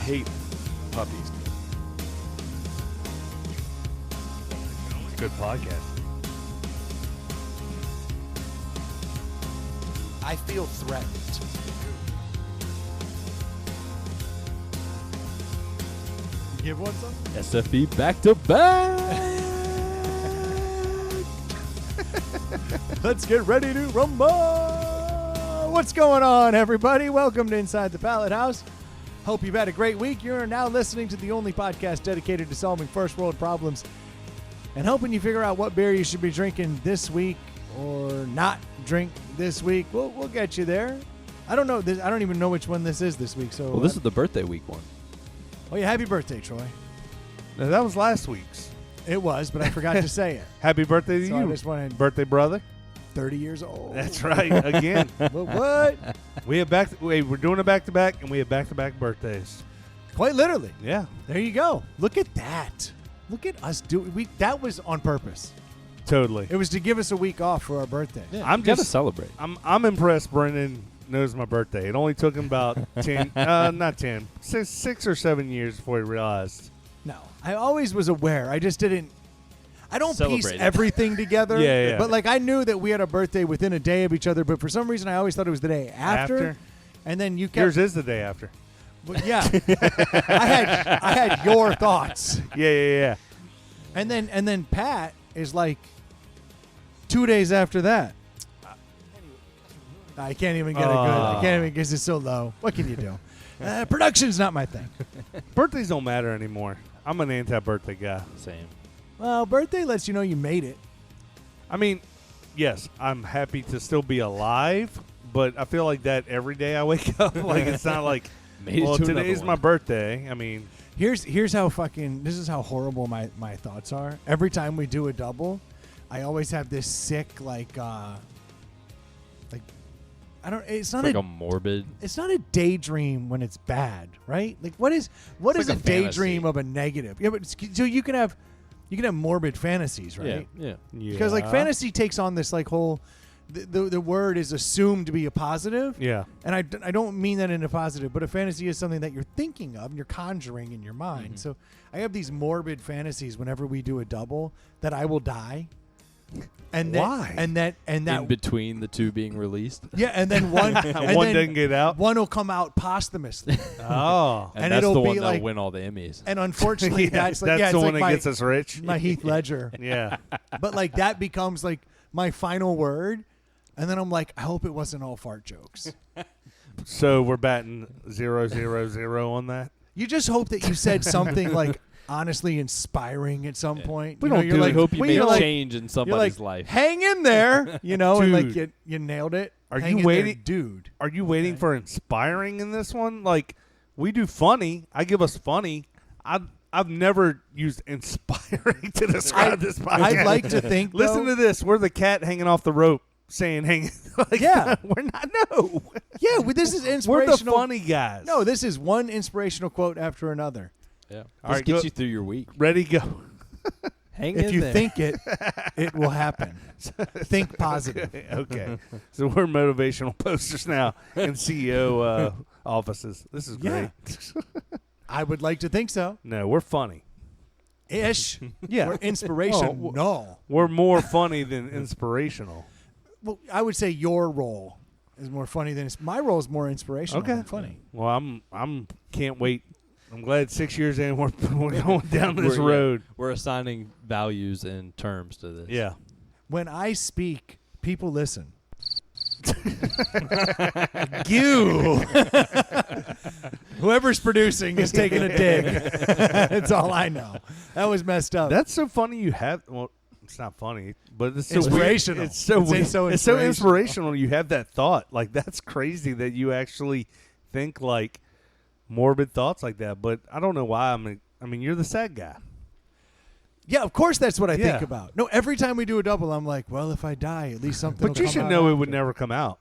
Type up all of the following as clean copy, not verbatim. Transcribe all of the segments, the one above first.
hate puppies. It's a good podcast. I feel threatened. You give one some? SFB back to back. Let's get ready to rumble. What's going on, everybody? Welcome to Inside the Pallet House. Hope you've had a great week. You're now listening to the only podcast dedicated to solving first world problems and helping you figure out what beer you should be drinking this week or not drink this week. We'll get you there. I don't know. I don't even know which one this is this week. So Well, this is the birthday week one. Oh yeah, happy birthday, Troy. Now, that was last week's. It was, but I forgot to say it. Happy birthday to So I you, just wanted birthday brother. 30 years old. That's right. Again, What? we're doing a back to back, and we have back to back birthdays. Quite literally. Yeah, There you go. Look at that. Look at us do. That was on purpose. totally. It was to give us a week off for our birthday. Yeah, I'm you gotta just- celebrate. I'm impressed. Brendan knows my birthday. It only took him about 10, not 10, 6 or 7 years before he realized. No, I always was aware. I just didn't. I don't piece Celebrate it. everything together. Yeah. But like I knew that we had a birthday within a day of each other. But for some reason, I always thought it was the day after. And then you kept. Yours is the day after. But yeah. I had your thoughts. Yeah. And then Pat is like 2 days after that. I can't even get it good. I can't even because it's so low. What can you do? Production's not my thing. Birthdays don't matter anymore. I'm an anti-birthday guy. Same. Well, birthday lets you know you made it. I mean, yes, I'm happy to still be alive, but I feel like that every day I wake up. Like it's not like, Made it well, to another today's one. my birthday. I mean, Here's how fucking this is how horrible my thoughts are. Every time we do a double, I always have this sick like I don't it's not It's like a morbid. it's not a daydream when it's bad, right? Like what is It's a like a daydream fantasy. of a negative? Yeah, but so you can have morbid fantasies, right? Yeah. Because like fantasy takes on this like whole the word is assumed to be a positive. Yeah. And I don't mean that in a positive, but a fantasy is something that you're thinking of and you're conjuring in your mind. Mm-hmm. So I have these morbid fantasies whenever we do a double that I will die. And then, Why? And that In between the two being released. yeah, and then one and One then didn't get out. one will come out posthumously. Oh. And, And that's it'll the be one that'll like- win all the Emmys. And unfortunately, that's like the it's one like that gets us rich. my Heath Ledger. Yeah. But like that becomes like my final word, and then I'm like, I hope it wasn't all fart jokes. So we're batting 0-0-0 on that. You just hope that you said something like honestly inspiring at some point. We You know, don't you're do like, it. I hope you well, made you're a like- change in You're somebody's like, life. hang in there, and like Dude. you nailed it. Are Hang you in there, waiting- dude? Are you waiting for inspiring in this one? Like, we do funny. I give us funny. I've never used inspiring to describe this podcast. I'd like to think. Listen though, to this. We're the cat hanging off the rope saying, hang. Like, Yeah. We're not. No. yeah, this is We're inspirational. the funny guys. No, this is one inspirational quote after another. Yeah. All This right, gets go- you through your week. Ready, go. Hang If in you there. think it, it will happen. Think positive. Okay. So we're motivational posters now in CEO offices. This is great. Yeah. I would like to think so. No, we're funny. Ish. Yeah. Or inspiration. Oh, no. We're more funny than inspirational. Well, I would say your role is more funny than my role is more inspirational Okay. than funny. Well, I'm can't wait. I'm glad 6 years in we're going down this We're- yeah, road. We're assigning values and terms to this. Yeah. When I speak, people listen. You. Whoever's producing is taking a dig. That's all I know. That was messed up. That's so funny you have well it's not funny, but it's so weird. Inspirational. It's so It's weird. so It's so inspirational. inspirational you have that thought. Like that's crazy that you actually think like morbid thoughts like that, but I don't know why I mean you're the sad guy. Yeah, of course that's what I Yeah. think about. No, every time we do a double, I'm like, well, if I die, at least something But you should know it would never come out.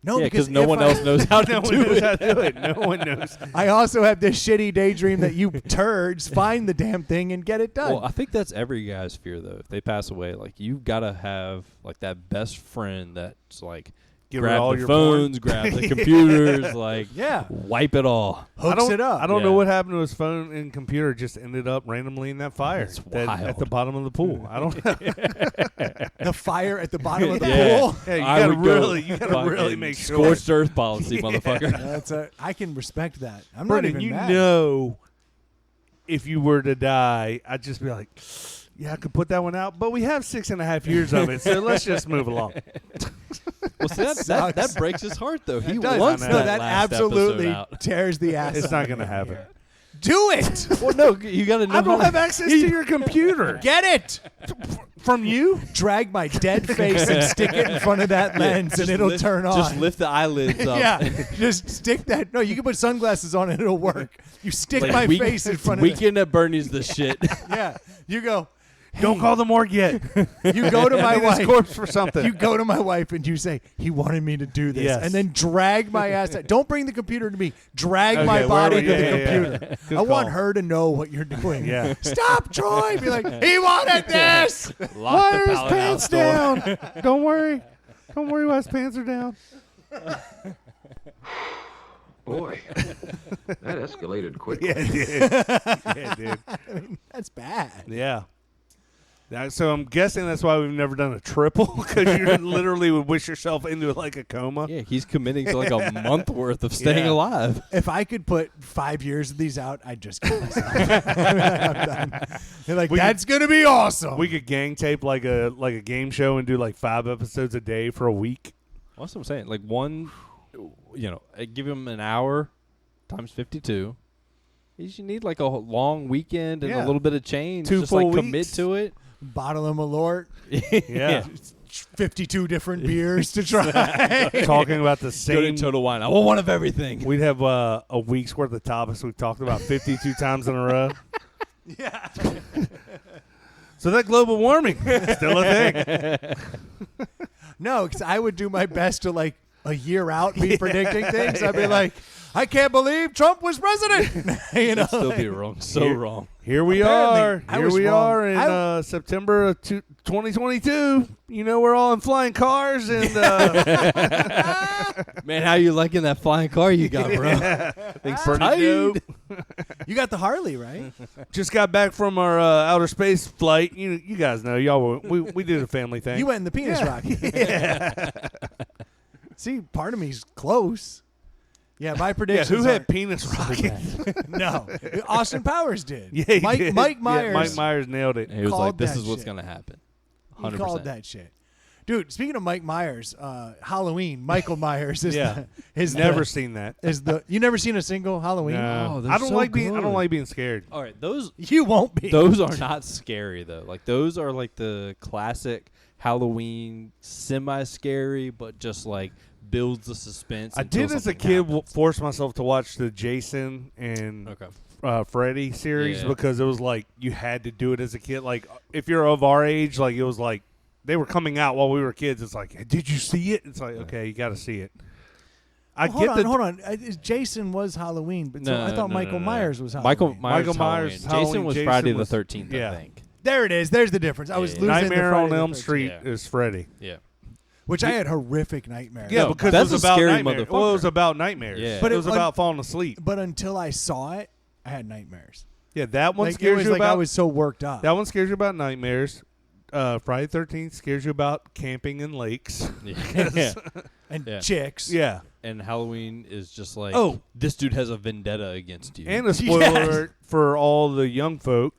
No, Yeah, because no if one I- else knows how to No one do knows it. how to do it. No one knows. I also have this shitty daydream that you turds find the damn thing and get it done. Well, I think that's every guy's fear, though. If they pass away, like, you've got to have, like, that best friend that's, like, Get rid of grab all the your phones, grab the computers, like Yeah. wipe it all. Hooks it up. I don't Yeah. know what happened to his phone and computer. Just ended up randomly in that fire That's at the wild. bottom of the pool. I don't know. The fire at the bottom of the Yeah. pool. Yeah, you I gotta would go really fucking make sure. scorched earth policy, motherfucker. I can respect that. I'm Brendan, not even you mad. know, if you were to die, I'd just be like, yeah, I could put that one out, but we have 6.5 years of it, so let's just move along. Well, see, that breaks his heart, though. He It does. wants I know. that, that last absolutely episode out. tears the ass. It's out not of going to me. happen. Do it. Well, no, you got to know. I don't how have access to your computer. Get it. From you? Drag my dead face and stick it in front of that lens, and it'll turn on. Just lift the eyelids up. Yeah, just stick that. No, you can put sunglasses on and it'll work. You stick Like my face in front of it. Weekend at Bernie's the shit. Yeah, you go. Don't call the morgue yet. You go to my I need this wife. corpse for something. You go to my wife and you say, he wanted me to do this. Yes. And then drag my ass. Don't bring the computer to me. Drag Okay, my body to yeah, the yeah, yeah. computer. Good I want call. her to know what you're doing. Yeah. Stop, Troy. Be like, he wanted this. Lock the Why are his pallet pants house door. down? Don't worry. Don't worry why his pants are down. Boy, that escalated quickly. Yeah, it did. Yeah, it did. That's bad. Yeah. So I'm guessing that's why we've never done a triple, because you literally would wish yourself into like a coma. Yeah, he's committing to like a month worth of staying Yeah. alive. If I could put 5 years of these out, I'd just kill myself. I'm done. They're like, that's going to be awesome. We could gang tape like a game show and do like 5 episodes a day for a week. That's what I'm saying. Like one, give him an hour times 52. You need like a long weekend and Yeah. a little bit of change. 2 just full like commit weeks. to it. Bottle of Malort, Yeah. 52 different beers to try. Talking about the Go to same. Total Wine. I want one of everything. We'd have a week's worth of topics we've talked about 52 times in a row. Yeah. So that global warming still a thing. No, because I would do my best to like a year out be predicting things. I'd be like, I can't believe Trump was president. You know, It'd still be like- wrong. So Here- wrong. Here we Apparently, are. I Here was we wrong. are in September of 2022. You know, we're all in flying cars and Man, how you liking that flying car you got, bro? Things pretty tight. dope. You got the Harley, right? Just got back from our outer space flight. You guys know, we did a family thing. You went in the penis rocket. See, part of me's close. Yeah, my yeah, predictions. who had are- penis rocket? no, Austin Powers did. Yeah, he Mike did. Mike Yeah, Myers. Mike Myers nailed it. He was Called like, "This that is what's shit. gonna happen." He 100%. called that shit. Dude, speaking of Mike Myers, Halloween, Michael Myers is Yeah. is Never seen that. you never seen a single Halloween? No. Oh, they're I don't so like being. I good. don't like being scared. All right, those You won't be. those are not scary though. Like those are like the classic Halloween semi-scary, but just like builds the suspense. I until did as a something kid happens. force myself to watch the Jason and Okay. Freddy series Yeah. because it was like you had to do it as a kid. Like if you're of our age, like it was like they were coming out while we were kids. It's like, did you see it? It's like, okay, you got to see it. I Hold get on, the hold on. Jason was Halloween, but so No, I thought no, Michael no, no. Myers was Halloween. Michael Myers. Myers, Jason Halloween, was Jason Friday was- the 13th, yeah. I think. There it is. There's the difference. I was Yeah. losing the Nightmare Friday on the Elm 13th. Street Yeah. is Freddy. Yeah. which I had horrific nightmares. Yeah, No, because that's it was a about scary nightmares. Well, it was motherfucker. about nightmares. Yeah. But But it was it- about falling asleep. But until I saw it, I had nightmares. Yeah, that one Like, it scares was you like about. I was so worked up. That one scares you about nightmares. Friday the 13th scares you about camping in lakes. Yeah. and Yeah. chicks. Yeah. And Halloween is just like, Oh. this dude has a vendetta against you. And a spoiler Yes. alert for all the young folk.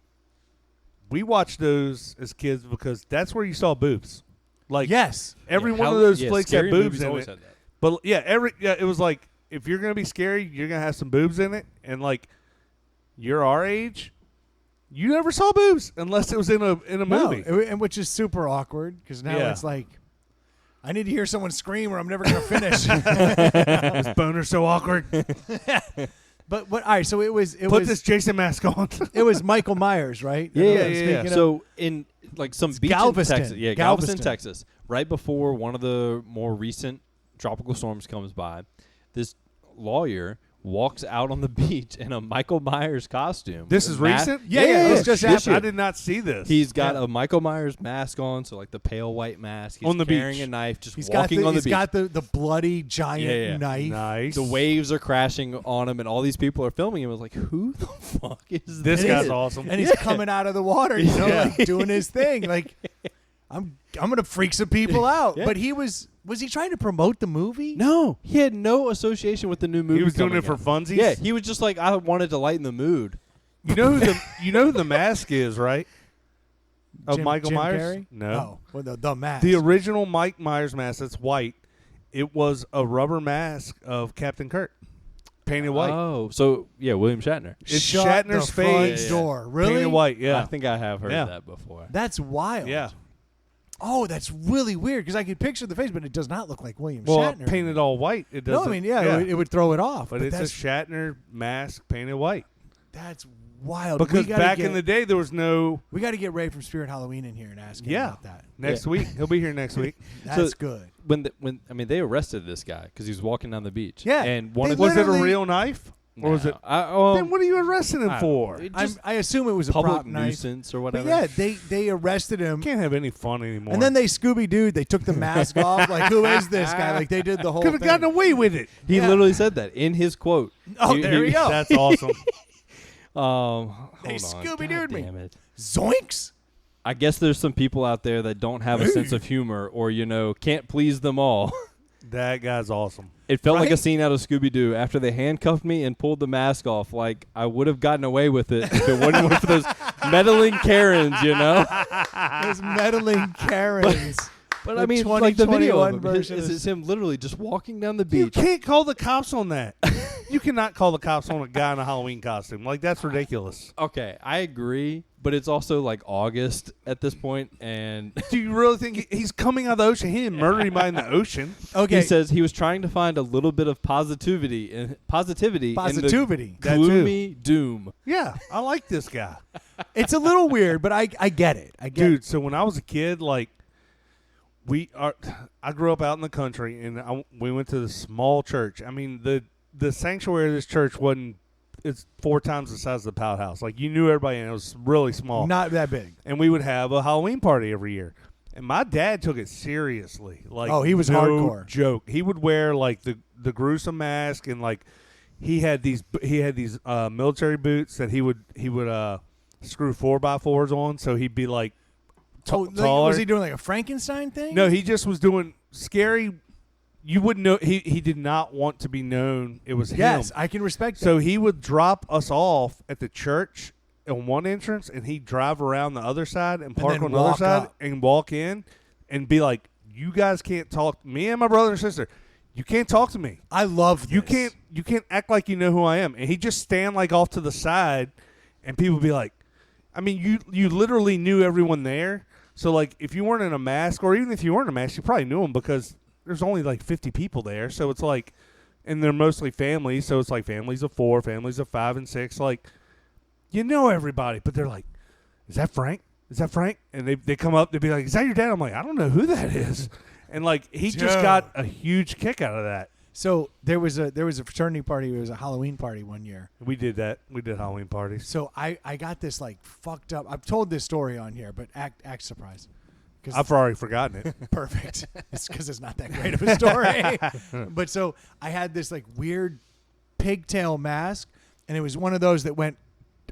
We watched those as kids because that's where you saw boobs. Like Yes. every Yeah, one of Hall- those yeah, flicks scary had boobs movies in always it. had that. But it was like if you're gonna be scary, you're gonna have some boobs in it, and like you're our age, you never saw boobs unless it was in a movie. No, and which is super awkward because now Yeah. it's like I need to hear someone scream or I'm never going to finish. This boner's so awkward. But what? All right, so it was Put this Jason mask on. it was Michael Myers, right? Yeah, yeah, I'm yeah. speaking of- So in like some beach Galveston. in Texas, Galveston. Galveston, Texas, right before one of the more recent tropical storms comes by, this lawyer walks out on the beach in a Michael Myers costume. This is recent? Yeah, this just this happened. year. I did not see this. He's got a Michael Myers mask on, so like the pale white mask. He's On the carrying beach. a knife, just He's walking on the he's beach. got the bloody giant Yeah. knife. nice. The waves are crashing on him, and all these people are filming him. I was like, who the fuck is This this? guy's awesome. And he's coming out of the water, Yeah. like doing his thing. Like, I'm gonna freak some people out. Yeah. But was he trying to promote the movie? No, he had no association with the new movie. He was doing it coming for out. funsies? Yeah, he was just like, I wanted to lighten the mood. You know who the mask is, right? Of Michael Jim Myers? Carrey? No. Oh, well, the mask. The original Mike Myers mask that's white, it was a rubber mask of Captain Kirk, painted white. Oh, so yeah, William Shatner. It's Shut Shatner's the front face. door. Really? Painted white, I yeah. think I have heard Yeah. that before. That's wild. Yeah. Oh, that's really weird because I could picture the face, but it does not look like William Well, Shatner. painted all white. It No, doesn't. I mean, it would throw it off. But it's a that's, Shatner mask painted white. that's wild. Because We gotta back get, in the day, there was no. we got to get Ray from Spirit Halloween in here and ask him Yeah. about that. Next week. He'll be here next week. That's good. When they arrested this guy because he was walking down the beach. Yeah, and one they of Was it a Literally- real knife? Or was it. well, Then what are you arresting him I don't for? know. It I'm- just I assume it was a public prop knife. nuisance or But whatever. yeah, they arrested him. You can't have any fun anymore. And then they Scooby-Dooed. They took the mask off. Like, who is this guy? Like, they did the whole could have thing. gotten away with it. He Yeah. literally said that in his quote. Oh, there we go. That's awesome. Hold They on. Scooby-Dooed God me. damn it. Zoinks! I guess there's some people out there that don't have a sense of humor or, can't please them all. That guy's awesome. It felt like a Right? scene out of Scooby-Doo. After they handcuffed me and pulled the mask off, like, I would have gotten away with it if it wasn't for those meddling Karens, Those meddling Karens. But The I mean, like the video 2021 of him, version is is- him literally just walking down the You beach. can't call the cops on that. You cannot call the cops on a guy in a Halloween costume. Like, that's ridiculous. Okay, I agree, but it's also like August at this point, and Do you really think he's coming out of the ocean? He didn't murder anybody in the ocean. Okay. he says he was trying to find a little bit of positivity in Positivity. the That too. gloomy doom. Yeah, I like this guy. It's a little weird, but I get it. I get Dude, so when I was a kid, like, I grew up out in the country, and we went to the small church. I mean, the sanctuary of this church it's 4 times the size of the Pout House. Like, you knew everybody, and it was really small. Not that big. And we would have a Halloween party every year. And my dad took it seriously. Like, Oh, he was no hardcore. joke. He would wear like the gruesome mask, and like he had these military boots that he would screw 4x4s on, so he'd be like taller. Was he doing like a Frankenstein thing? No, he just was doing scary. You wouldn't know. He did not want to be known. It was Yes, him. I can respect that. So he would drop us off at the church on one entrance, and he'd drive around the other side and park then on the other walk side up. and walk in and be like, "You guys can't talk. Me and my brother and sister, you can't talk to me. I love this. You can't act like you know who I am." And he'd just stand like off to the side, and people would be like, I mean, you literally knew everyone there. So like, if you weren't in a mask, or even if you weren't in a mask, you probably knew them because there's only like 50 people there. So it's like, and they're mostly families. So it's like families of 4, families of 5 and 6. Like, you know everybody, but they're like, "Is that Frank? Is that Frank?" And they come up, they'd be like, "Is that your dad?" I'm like, "I don't know who that is." And like, he just Dude. got a huge kick out of that. So there was a fraternity party. It was a Halloween party one year. We did that. We did Halloween parties. So I got this like fucked up. I've told this story on here, but act surprised. 'Cause I've already forgotten it. perfect. It's because it's not that great of a story. But so I had this like weird pigtail mask, and it was one of those that went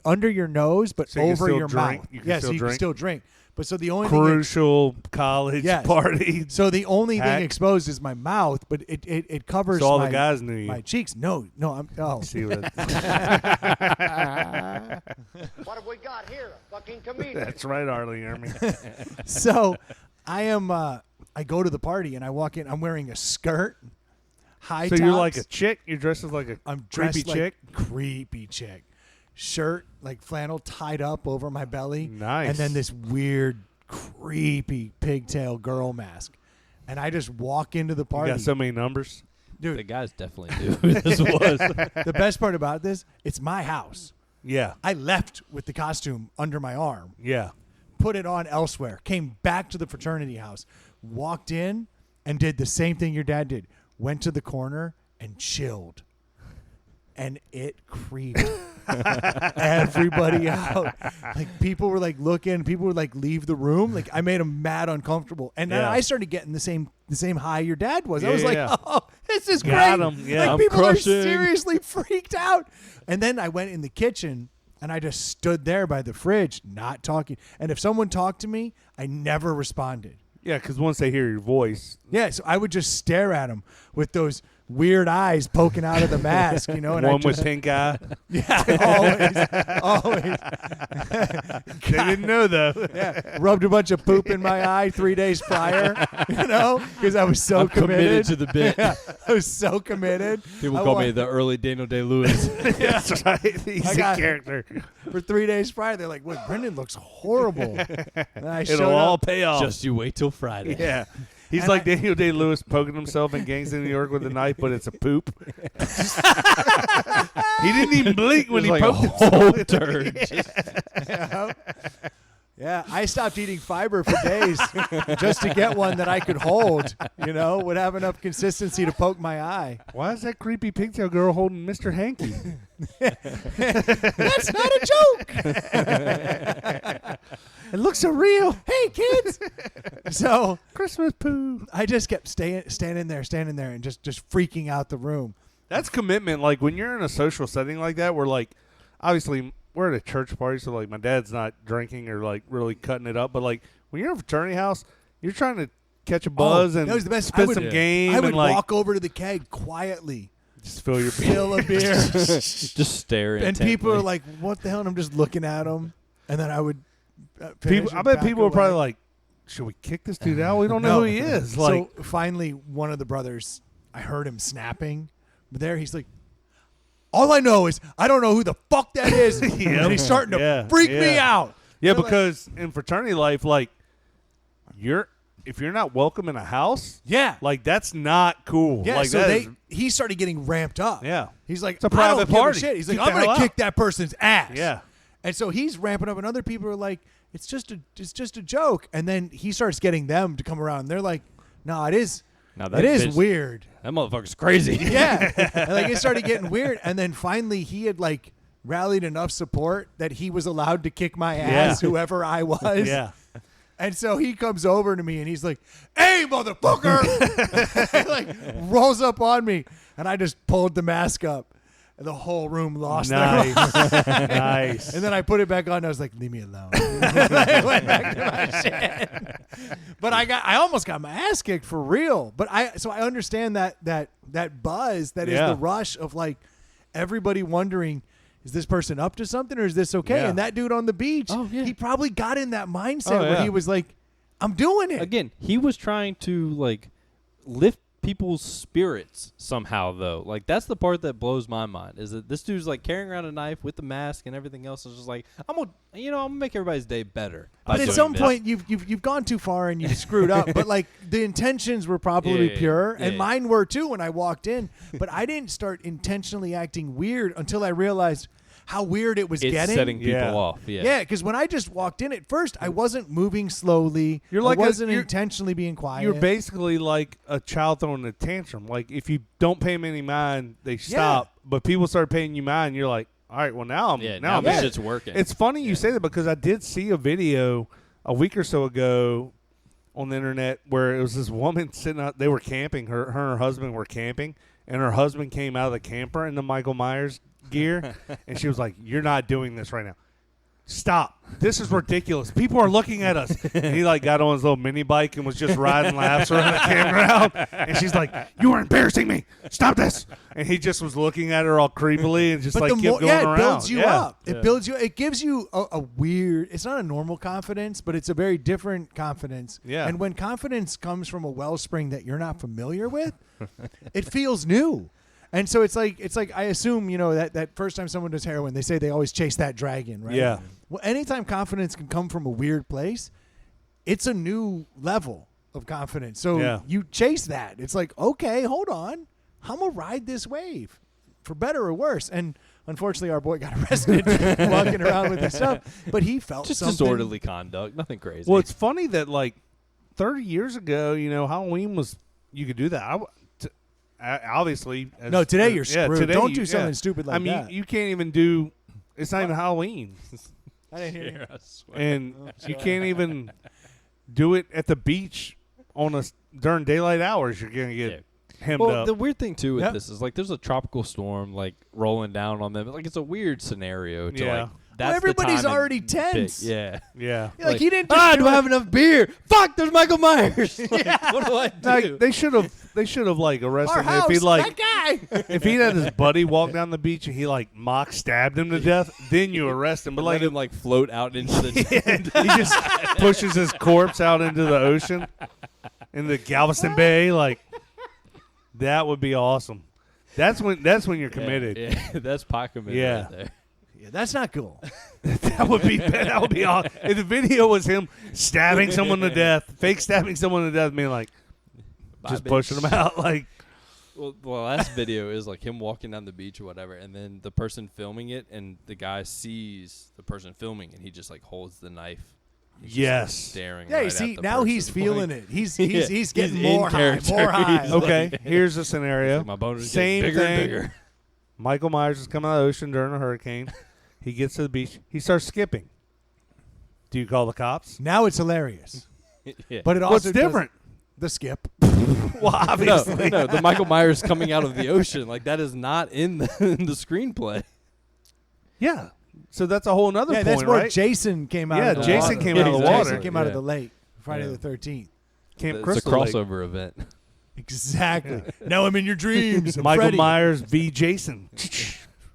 under your nose but So you can over still your drink? mouth. You can Yeah, still so you can drink? still drink. But so the only thing Crucial college Yes. party. so the only Hack. thing exposed is my mouth, but it covers So all my, the guys knew you. my cheeks. No, I'm See what? What have we got here? A fucking comedian. That's right, Arlie Ermy. so I am I go to the party and I walk in. I'm wearing a skirt, high So tops. you're like a chick. You're dressed as like a I'm creepy dressed like chick. creepy chick. Shirt like flannel tied up over my belly. Nice. And then this weird, creepy pigtail girl mask. And I just walk into the You party. got so many numbers. The Dude, guys definitely knew who this was. the best part about this, it's my house. Yeah, I left with the costume under my arm, yeah. put it on elsewhere, came back to the fraternity house, walked in, and did the same thing your dad did. Went to the corner and chilled. and it creeped everybody out. Like people were like looking, people would like leave the room. Like I made them mad uncomfortable, and then Yeah. I started getting the same high your dad was. I Yeah, was like, yeah. oh, this is Got great. 'em, yeah. Like I'm people crushing. are seriously freaked out. And then I went in the kitchen and I just stood there by the fridge, not talking. And if someone talked to me, I never responded. Yeah, because once they hear your voice, Yeah, so I would just stare at him with those weird eyes poking out of the mask, you know. And one I with just, pink eye. yeah, always. They didn't know though. Yeah, rubbed a bunch of poop in my eye 3 days prior, you know, because I was so I'm committed to the bit. Yeah, I was so committed. People I call wa- me the early Daniel Day-Lewis. That's right. He's I a got- character. For 3 days prior, they're like, "What? Brendan looks horrible." And I showed It'll all up. pay off. Just you wait till Friday. Yeah. He's And like I- Daniel Day-Lewis poking himself in Gangs in New York with a knife, but it's a poop. He didn't even blink when It's he like a poked whole himself. turd. Yeah, I stopped eating fiber for days just to get one that I could hold. You know, would have enough consistency to poke my eye. Why is that creepy pigtail girl holding Mr. Hanky? That's not a joke. It looks so real. Hey, kids. So Christmas poo. I just kept standing there, and just freaking out the room. That's commitment. Like when you're in a social setting like that, where like obviously we're at a church party, so like my dad's not drinking or like really cutting it up, but like when you're in a fraternity house, you're trying to catch a buzz and that was the best. spit I would- some Yeah. game I would and like walk over to the keg quietly, just fill your fill a beer, Just stare and intently. people are like, "What the hell?" And I'm just looking at them, and then I would. people. I bet people are probably like, "Should we kick this dude out? We don't know No. who he is." Like, So finally, one of the brothers, I heard him snapping. But there, he's like, "All I know is I don't know who the fuck that is," and he's starting to Yeah, freak me yeah. out. yeah, They're like- because in fraternity life, like if you're not welcome in a house, Yeah, like that's not cool. yeah. Like So that is- he started getting ramped up. Yeah. he's like, It's a "I don't private give a party. shit." He's like, Keep "I'm the gonna hell kick out." that person's ass." yeah. And so he's ramping up, and other people are like, "It's just a joke." And then he starts getting them to come around. And they're like, "No, it is. Now It is bitch- weird." That motherfucker's crazy. Yeah. And like it started getting weird. And then finally he had like rallied enough support that he was allowed to kick my ass, Yeah. whoever I was. Yeah. And so he comes over to me and he's like, "Hey, motherfucker!" And, like rolls up on me. And I just pulled the mask up. And the whole room lost their mind. Nice. Nice. And then I put it back on and I was like, "Leave me alone." And I went back to my shit. But I almost got my ass kicked for real. But I understand that buzz that is Yeah. the rush of like everybody wondering, is this person up to something or is this okay? Yeah. And that dude on the beach, Oh, yeah. he probably got in that mindset Oh, where yeah. he was like, "I'm doing it." Again, he was trying to like lift people's spirits somehow, though. Like that's the part that blows my mind is that this dude's like carrying around a knife with the mask and everything else. Is just like I'm gonna make everybody's day better. by But at doing some this. point, you've gone too far and you've screwed up. But like the intentions were probably Yeah, pure, and yeah. mine were too when I walked in. But I didn't start intentionally acting weird until I realized how weird it was it's getting. setting people Yeah. off. Yeah, Yeah, because when I just walked in at first, I wasn't moving slowly. You're like I a- wasn't you're- intentionally being quiet. You're basically like a child throwing a tantrum. Like if you don't pay them any mind, they stop. But people start paying you mind. You're like, all right, well now I'm yeah. now Now I'm this in. shit's working. It's funny you say that because I did see a video a week or so ago on the internet where it was this woman sitting out. They were camping. Her and her husband were camping, and her husband came out of the camper in the Michael Myers gear, and she was like, "You're not doing this right now. Stop. This is ridiculous. People are looking at us." And he like got on his little mini bike and was just riding laps around the campground. And she's like, "You are embarrassing me. Stop this." And he just was looking at her all creepily and just but like the kept more, going yeah, it around. builds you Yeah. up. It builds you. It gives you a weird. It's not a normal confidence, but it's a very different confidence. Yeah. And when confidence comes from a wellspring that you're not familiar with, it feels new. And so it's like I assume that first time someone does heroin, they say they always chase that dragon, right? Yeah. Well, anytime confidence can come from a weird place, it's a new level of confidence. So Yeah. you chase that. It's like, okay, hold on, I'm gonna ride this wave, for better or worse. And unfortunately, our boy got arrested walking around with this stuff, but he felt just something. disorderly conduct. Nothing crazy. Well, it's funny that like 30 years ago, Halloween was you could do that. obviously. No, today you're yeah, screwed. today Don't you- do something yeah. stupid like I mean, that. you can't even do. It's not even Halloween, I didn't hear you. and you can't even do it at the beach during daylight hours. You're gonna get hemmed Well, up. the weird thing too with Yep. this is like there's a tropical storm like rolling down on them. Like it's a weird scenario to Yeah. like. That's everybody's the time already to tense. pick. Yeah. yeah. Like, he didn't just do I have enough beer? Fuck, there's Michael Myers. Like, what do I do? Like, they should have like arrested Our him house, if he like that guy. if he had his buddy walk down the beach and he like mock stabbed him to death, then you arrest him. But Let like him like float out into the. he just pushes his corpse out into the ocean in the Galveston Bay, like that would be awesome. That's when you're committed. Yeah, that's pot committed Yeah. right there. Yeah, that's not cool. That would be awesome. If the video was him stabbing someone to death, fake stabbing someone to death, being like just Bye, pushing bitch. them out, like Well, the last video is like him walking down the beach or whatever, and then the person filming it, and the guy sees the person filming, and he just like holds the knife. He's just, like, yes. staring. Yeah, right you see, at the now he's person. feeling Like, it. He's Yeah, getting he's more in high, character. more high. He's Okay, like- here's a scenario. My boner's Same getting bigger thing. and bigger. Michael Myers is coming out of the ocean during a hurricane. He gets to the beach. He starts skipping. Do you call the cops? Now it's hilarious. Yeah. But it also What's does different? the skip. Well, obviously. no, the Michael Myers coming out of the ocean, like that is not in the screenplay. Yeah. So that's a whole nother Yeah, point, that's where right? Jason came out Yeah, of the Jason water. came out of the Jason water. came out of Yeah. the lake. Friday Yeah. the 13th. Camp It's Crystal a Lake. crossover event. Exactly. Now I'm in your dreams. I'm Michael Freddy. Myers v. Jason.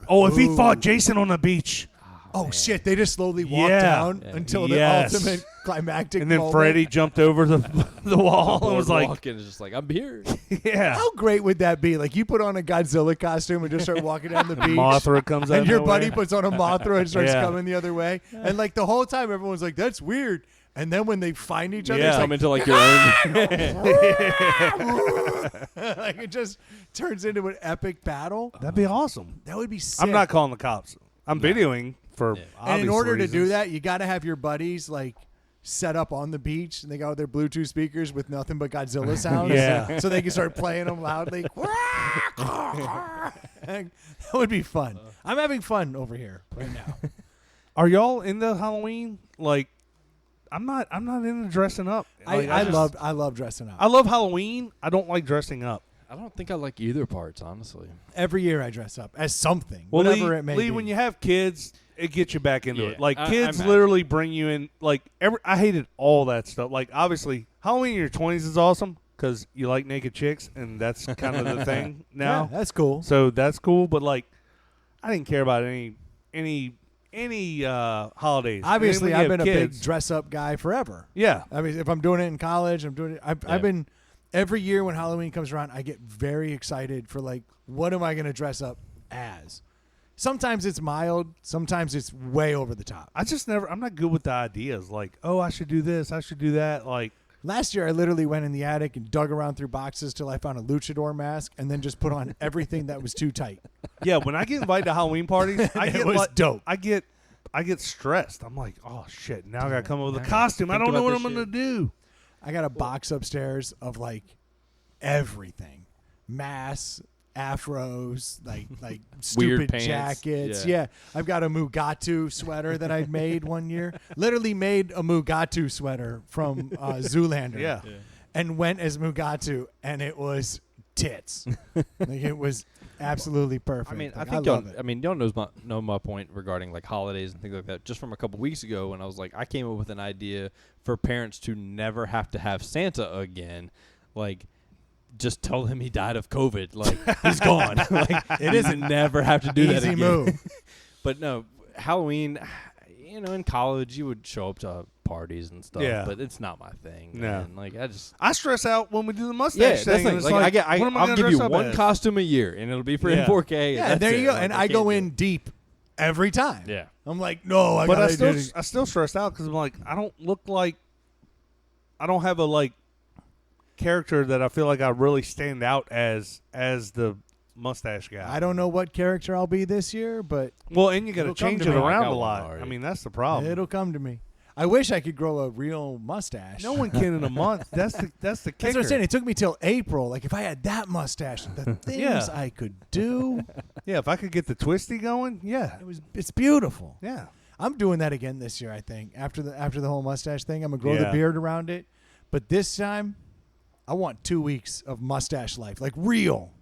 Oh, if he Ooh. fought Jason on the beach, Oh shit! They just slowly walk Yeah. down Yeah. until Yes. the ultimate climactic. and then moment. Freddy jumped over the wall and was like, walking, is just like I'm here. "Yeah." How great would that be? Like you put on a Godzilla costume and just start walking down the beach. Mothra comes out, and your of buddy nowhere. puts on a Mothra and starts Yeah. coming the other way. And like the whole time, everyone's like, "That's weird." And then when they find each other, Yeah. Come it's into like your own. like, like it just turns into an epic battle. That'd be awesome. That would be sick. I'm not calling the cops. I'm videoing for Yeah. obvious And in order to do reasons. that, you got to have your buddies like set up on the beach, and they got their Bluetooth speakers with nothing but Godzilla sounds. Yeah. So they can start playing them loudly. That would be fun. I'm having fun over here right now. Are y'all into Halloween? Like, I'm not into dressing up. Like, I just- love dressing up. I love Halloween. I don't like dressing up. I don't think I like either parts, honestly. Every year I dress up as something, Well, whatever Lee, it may Lee, be. when you have kids, it gets you back into Yeah. it. Like kids I'm literally bring you in. Like I hated all that stuff. Like obviously, Halloween in your 20s is awesome because you like naked chicks, and that's kind of the thing now. Yeah, that's cool. So that's cool. But like, I didn't care about any holidays. Obviously, And then I've when been you a have big kids- dress up guy forever. Yeah. I mean, if I'm doing it in college, I'm doing it. Yeah. I've been every year when Halloween comes around, I get very excited for like, what am I going to dress up as? Sometimes it's mild, sometimes it's way over the top. I'm not good with the ideas. Like, oh, I should do this, I should do that. Like, Last year, I literally went in the attic and dug around through boxes till I found a luchador mask, and then just put on everything that was too tight. yeah, when I get invited to Halloween parties, I It get was dope. I get stressed. I'm like, oh shit, now I gotta come up with a Yeah. costume. I Think don't know about what I'm this gonna do. I got a box upstairs of like everything, masks, afros, like stupid pants. jackets. Yeah. Yeah, I've got a Mugatu sweater that I made one year. Literally made a Mugatu sweater from Zoolander. Yeah. and went as Mugatu, and it was tits. Like it was absolutely perfect. I mean, I Like, Oh, think love y'all. it. I mean, y'all know my point regarding like holidays and things like that. Just from a couple weeks ago, when I was like, I came up with an idea for parents to never have to have Santa again. Like, just tell him he died of COVID. Like, he's gone. Like, it isn't never have to do that Easy again. move. But no, Halloween. You know, in college, you would show up to parties and stuff. Yeah. But it's not my thing. No. Man. Like, I just. I stress out when we do the mustache Yeah, that's thing. the and thing. it's Like, I what am I I'll gonna give dress you up one as? costume a year, and it'll be for Yeah. in 4K. Yeah, that's there you it. go. Like, And I I go can't do in it. deep every time. Yeah. I'm like, no, I But gotta I still stressed out because I'm like, I don't look like, I don't have a like character that I feel like I really stand out as the mustache guy. I don't know what character I'll be this year, but Well, and you got to It'll come change to it me. around I got a one lot. already. I mean, that's the problem. it'll come to me. I wish I could grow a real mustache. No one can in a month. That's the kicker. That's what I'm saying. It took me till April. Like, if I had that mustache, the things Yeah. I could do, Yeah, if I could get the twisty going, yeah. it's beautiful. Yeah. I'm doing that again this year, I think. After the whole mustache thing, I'm going to grow the Yeah. beard around it. But this time, I want 2 weeks of mustache life. Like, real.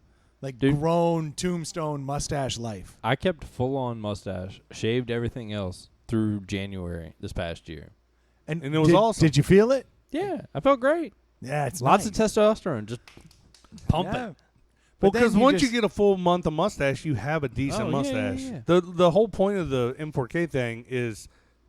Like, Dude. grown tombstone mustache life. I kept full on mustache, shaved everything else through January this past year. And it was did, awesome. Did you feel it? Yeah, I felt great. Yeah, it's Lots nice. of testosterone, just pumping. Yeah. Well, But then because once just- you get a full month of mustache, you have a decent Oh, yeah, mustache. yeah. The whole point of the M4K thing is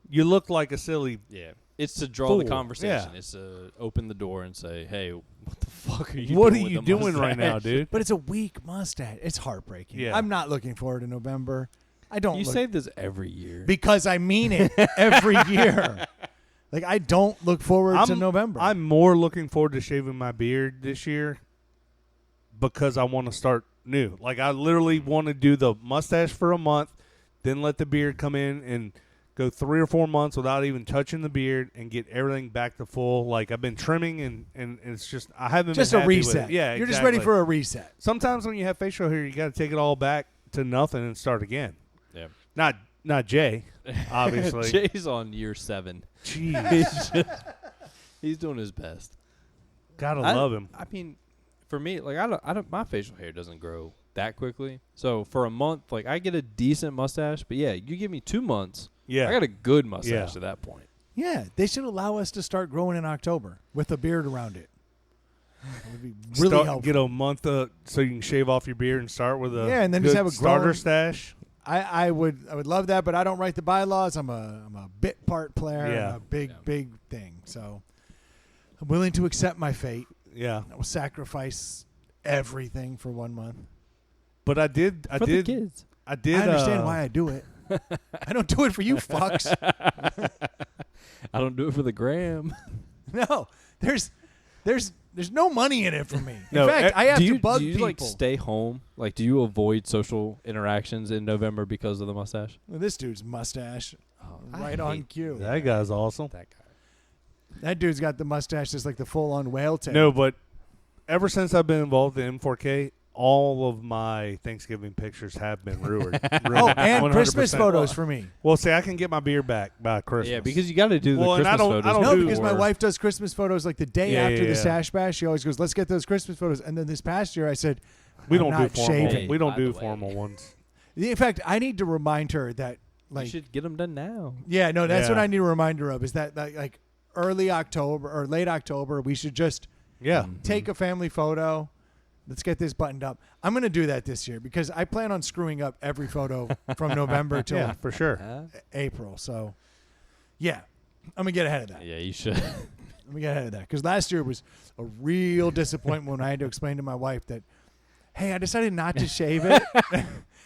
you look like a silly. Yeah, it's to draw the Fool. conversation. Yeah. It's to open the door and say, "Hey, what the fuck are you? What are doing with you the doing right now, mustache?" dude? But it's a weak mustache. It's heartbreaking. Yeah. I'm not looking forward to November. I don't You look, say this every year. because I mean it every year. Like, I don't look forward to November. I'm more looking forward to shaving my beard this year because I want to start new. Like, I literally want to do the mustache for a month, then let the beard come in and go 3 or 4 months without even touching the beard and get everything back to full. Like, I've been trimming and it's just I haven't just been a happy with reset. it. Yeah, You're just ready exactly. for a reset. Sometimes when you have facial hair, you got to take it all back to nothing and start again. Yeah. Not Jay, obviously. Jay's on year 7. Jeez, He's doing his best. gotta love him. I mean, for me, like I don't. My facial hair doesn't grow that quickly. So for a month, like I get a decent mustache. But yeah, you give me 2 months. Yeah, I got a good mustache Yeah. at that point. Yeah, they should allow us to start growing in October with a beard around it. It would be really helpful. Get a month so you can shave off your beard and start with a Yeah, and then just good have a starter growing- stash. I would love that, but I don't write the bylaws. I'm a bit part player. Yeah. I'm a big thing. So I'm willing to accept my fate. Yeah, I will sacrifice everything for 1 month. but I did. For the kids. I did. I understand why I do it. I don't do it for you fucks. I don't do it for the gram. No, there's no money in it for me. In No, fact, I have do you, to bug do you people. like stay home? Like, do you avoid social interactions in November because of the mustache? This dude's mustache, I right on hate cue. That guy's awesome. That guy. That dude's got the mustache that's like the full-on whale tail. No, but ever since I've been involved in M4K, all of my Thanksgiving pictures have been ruined. Oh, and 100%. Christmas photos for me. Well, see, I can get my beard back by Christmas. Yeah, because you got to do the Well, and Christmas I don't- photos. I don't No, do- because my or- wife does Christmas photos like the day Yeah, after yeah, the yeah. Stash Bash. She always goes, "Let's get those Christmas photos." And then this past year, I said, we "I'm don't do not formal. shaving." We don't By do the way. formal ones. In fact, I need to remind her that, You like, should get them done now. yeah, no, that's what Yeah. I need to remind her of. Is that like early October or late October, we should just Yeah, take a family photo. Let's get this buttoned up. I'm going to do that this year because I plan on screwing up every photo from November till yeah, for sure. Huh? April. So, yeah, I'm going to get ahead of that. Yeah, you should. Let me get ahead of that because last year was a real disappointment when I had to explain to my wife that, hey, I decided not to shave it,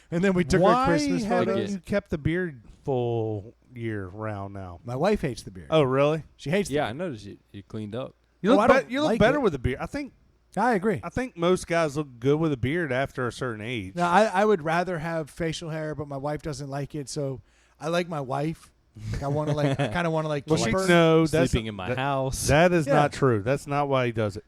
and then we took Why our Christmas haven't photos. you kept the beard full year round now? My wife hates the beard. Oh, really? She hates. Yeah, I noticed you cleaned up. You look, I don't you look like better it. with a beard. I agree. I think most guys look good with a beard after a certain age. Now, I would rather have facial hair, but my wife doesn't like it. So I like my wife. Like I want to like. I kind of want to like. Well, keep she her. no, that's Sleeping in my house. That is Yeah. not true. That's not why he does it.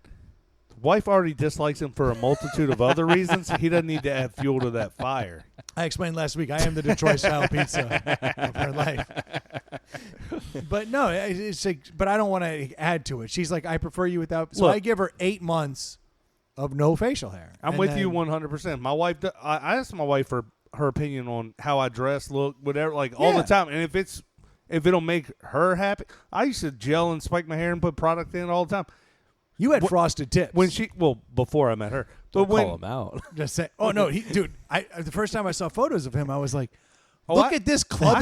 Wife already dislikes him for a multitude of other reasons. He doesn't need to add fuel to that fire. I explained last week. I am the Detroit style pizza of her life. But no, it's like. But I don't want to add to it. She's like, I prefer you without. So Look. I give her 8 months of no facial hair. I'm And with you then- 100%. My wife, I asked my wife for her opinion on how I dress, look, whatever, like all Yeah. the time. And if it'll make her happy, I used to gel and spike my hair and put product in all the time. You had frosted tips. Before I met her, but Don't when call him out. Just say, oh no, dude! The first time I saw photos of him, I was like, Oh, look I- at this club.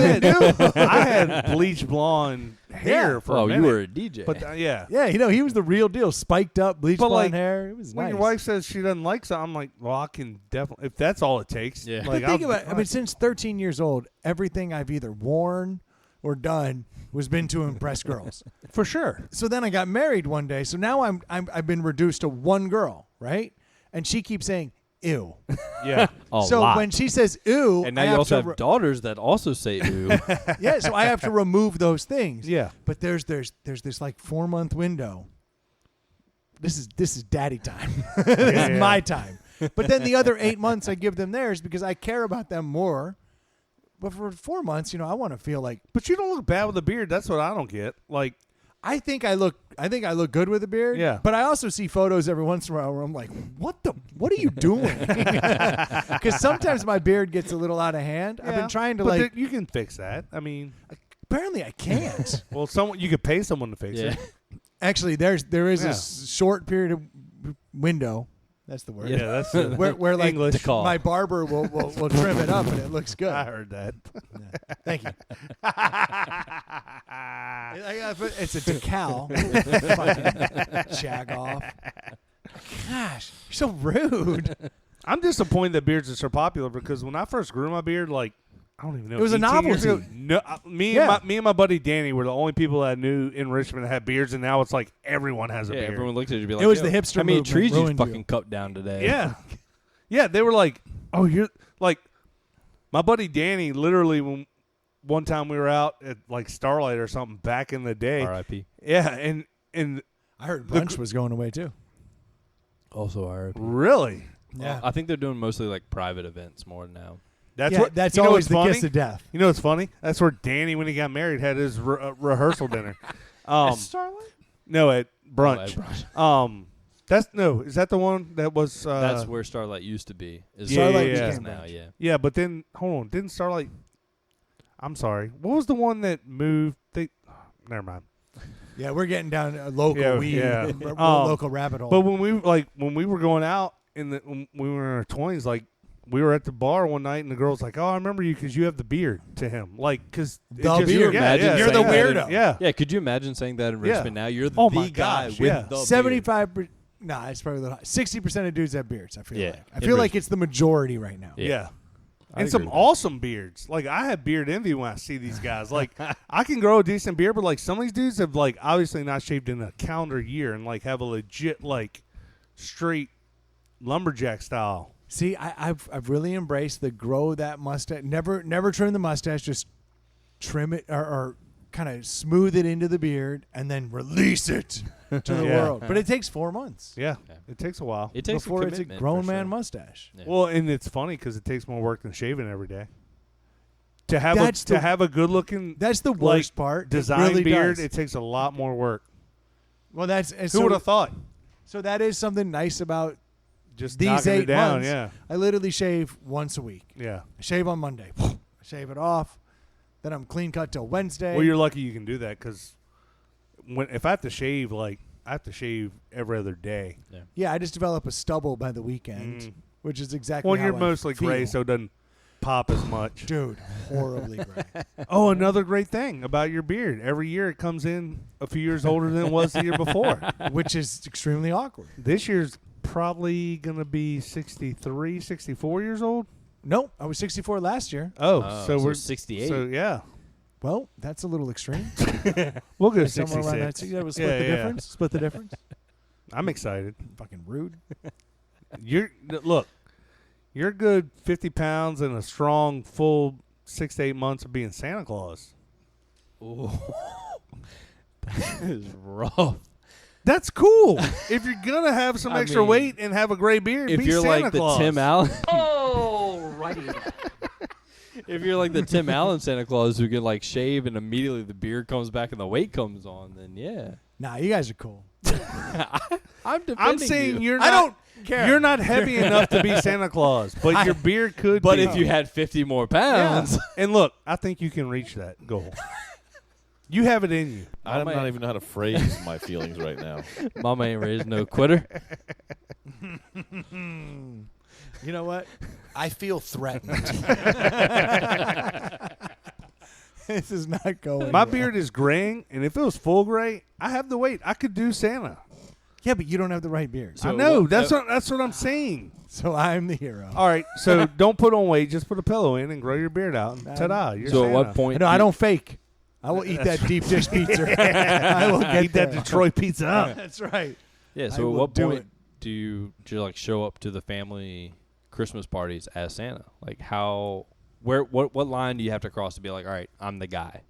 I had bleach blonde hair Yeah. for a Oh, minute. you were a DJ. But yeah. Yeah, he was the real deal. Spiked up, bleach But, blonde like, hair. It was When nice. your wife says she doesn't like something, I'm like, well, I can definitely, if that's all it takes. Yeah. Like, But think about it. I mean, since 13 years old, everything I've either worn or done was been to impress girls. for sure. So then I got married one day. So now I've been reduced to one girl, right? And she keeps saying, ew. Yeah. A So lot. when she says ew, and now I you have also to have daughters that also say ooh. yeah, so I have to remove those things. Yeah. But there's this like 4-month window. This is daddy time. This is my time. But then the other 8 months I give them theirs because I care about them more. But for 4 months, I want to feel like But you don't look bad with a beard. That's what I don't get. Like, I think I look good with a beard. Yeah. But I also see photos every once in a while where I'm like, what are you doing? Because sometimes my beard gets a little out of hand. I've been trying to but you can fix that. I mean, apparently I can't. well, you could pay someone to fix yeah. it. Actually, there is Yeah. a short period of window. That's the word. Yeah, that's it. Where like English. call. my barber will trim it up and it looks good. I heard that. Yeah. Thank you. It's a decal. Fucking jag off. Gosh, you're so rude. I'm disappointed that beards are so popular because when I first grew my beard, like, I don't even know. It was a 18 years novelty. ago, no, me Yeah. and my buddy Danny were the only people that I knew in Richmond that had beards, and now it's like everyone has a Yeah, beard. everyone looks at you and be like, was "Yo, the hipster how many movement trees you ruined you." fucking cut down today?" Yeah. Yeah, they were like, oh, you're like, my buddy Danny, literally, when one time we were out at like Starlight or something back in the day. R.I.P. Yeah, and I heard brunch was going away too. Also R.I.P. really, Yeah, I think they're doing mostly like private events more now. that's you know always what's the funny? kiss of death. You know what's funny? That's where Danny, when he got married, had his rehearsal dinner. Starlight? No, at Oh, brunch. at brunch. Is that the one that was? That's where Starlight used to be. Is Yeah, Starlight yeah, is yeah. now, yeah. Yeah, but then hold on, didn't Starlight? I'm sorry. What was the one that moved? Never mind. Yeah, we're getting down a local Yeah, weed, yeah. local rabbit hole. But when we were going out when we were in our 20s, like we were at the bar one night and the girl's like, "Oh, I remember you because you have the beard." To him, like, because The beard. Imagine You're the saying that weirdo. in- Yeah. Yeah, could you imagine saying that in Yeah. Richmond now? You're the, Oh the my guy gosh, with yeah. the beard. 75. Nah, it's probably a little high. 60% of dudes have beards. I feel Yeah, like. I in feel like Richmond. it's the majority right now. Yeah. Yeah. I'd And some agree with that. awesome beards. Like, I have beard envy when I see these guys. Like, I can grow a decent beard, but like some of these dudes have like obviously not shaved in a calendar year and like have a legit like straight lumberjack style. See, I've really embraced the grow that mustache. Never trim the mustache. Just trim it or kind of smooth it into the beard and then release it to the Yeah. world. But it takes 4 months Yeah. Yeah. It takes a while. It takes before some it's a commitment, grown for man sure. mustache. Yeah. Well, and it's funny because it takes more work than shaving every day. To have That's to the- have a good looking That's the like, worst part. design it really beard, does. it takes a lot more work. Well, that's Who would have thought? So that is something nice about Just these knocking 8 it down, months. yeah. I literally shave once a week. Yeah. I shave on Monday. I shave it off. Then I'm clean cut till Wednesday. Well, you're lucky you can do that because if I have to shave, like I have to shave every other day. Yeah, I just develop a stubble by the weekend, Mm. which is exactly Well, how you're I mostly gray, feel. so it doesn't pop as much. Dude, horribly gray. Oh, another great thing about your beard. Every year it comes in a few years older than it was the year before. Which is extremely awkward. This year's probably going to be 63, 64 years old. Nope, I was 64 last year. Oh, so we're 68. So, yeah. Well, that's a little extreme. We'll go Somewhere 66. around that. Yeah, we'll split Yeah, the yeah. difference. Split the difference. I'm excited. Fucking rude. Look, you're a good 50 pounds and a strong, full 6 to 8 months of being Santa Claus. Ooh. That is rough. That's cool. If you're gonna have some I extra mean, weight and have a gray beard, If be you're Santa like Claus. the Tim Allen, Oh, righty. if you're like the Tim Allen Santa Claus who can like shave and immediately the beard comes back and the weight comes on, then yeah. Nah, you guys are cool. I'm defending I'm saying you. you're I not. don't care. You're not heavy enough to be Santa Claus, but your beard could. But be. if you had 50 more pounds, and look, I think you can reach that goal. You have it in you. I Mama don't ain't- even know how to phrase my feelings right now. Mama ain't raised no quitter. You know what? I feel threatened. This is not going My well. beard is graying, and if it was full gray, I have the weight. I could do Santa. Yeah, but you don't have the right beard. I know. That's what I'm saying. So I'm the hero. All right, so don't put on weight. Just put a pillow in and grow your beard out. And ta-da! You're So Santa. at what point? No, I don't fake. I will eat that deep dish pizza. I will get Eat that there. Detroit pizza up. That's right. Yeah. I So at will what do point it. do you like show up to the family Christmas parties as Santa? Like what line do you have to cross to be like, all right, I'm the guy?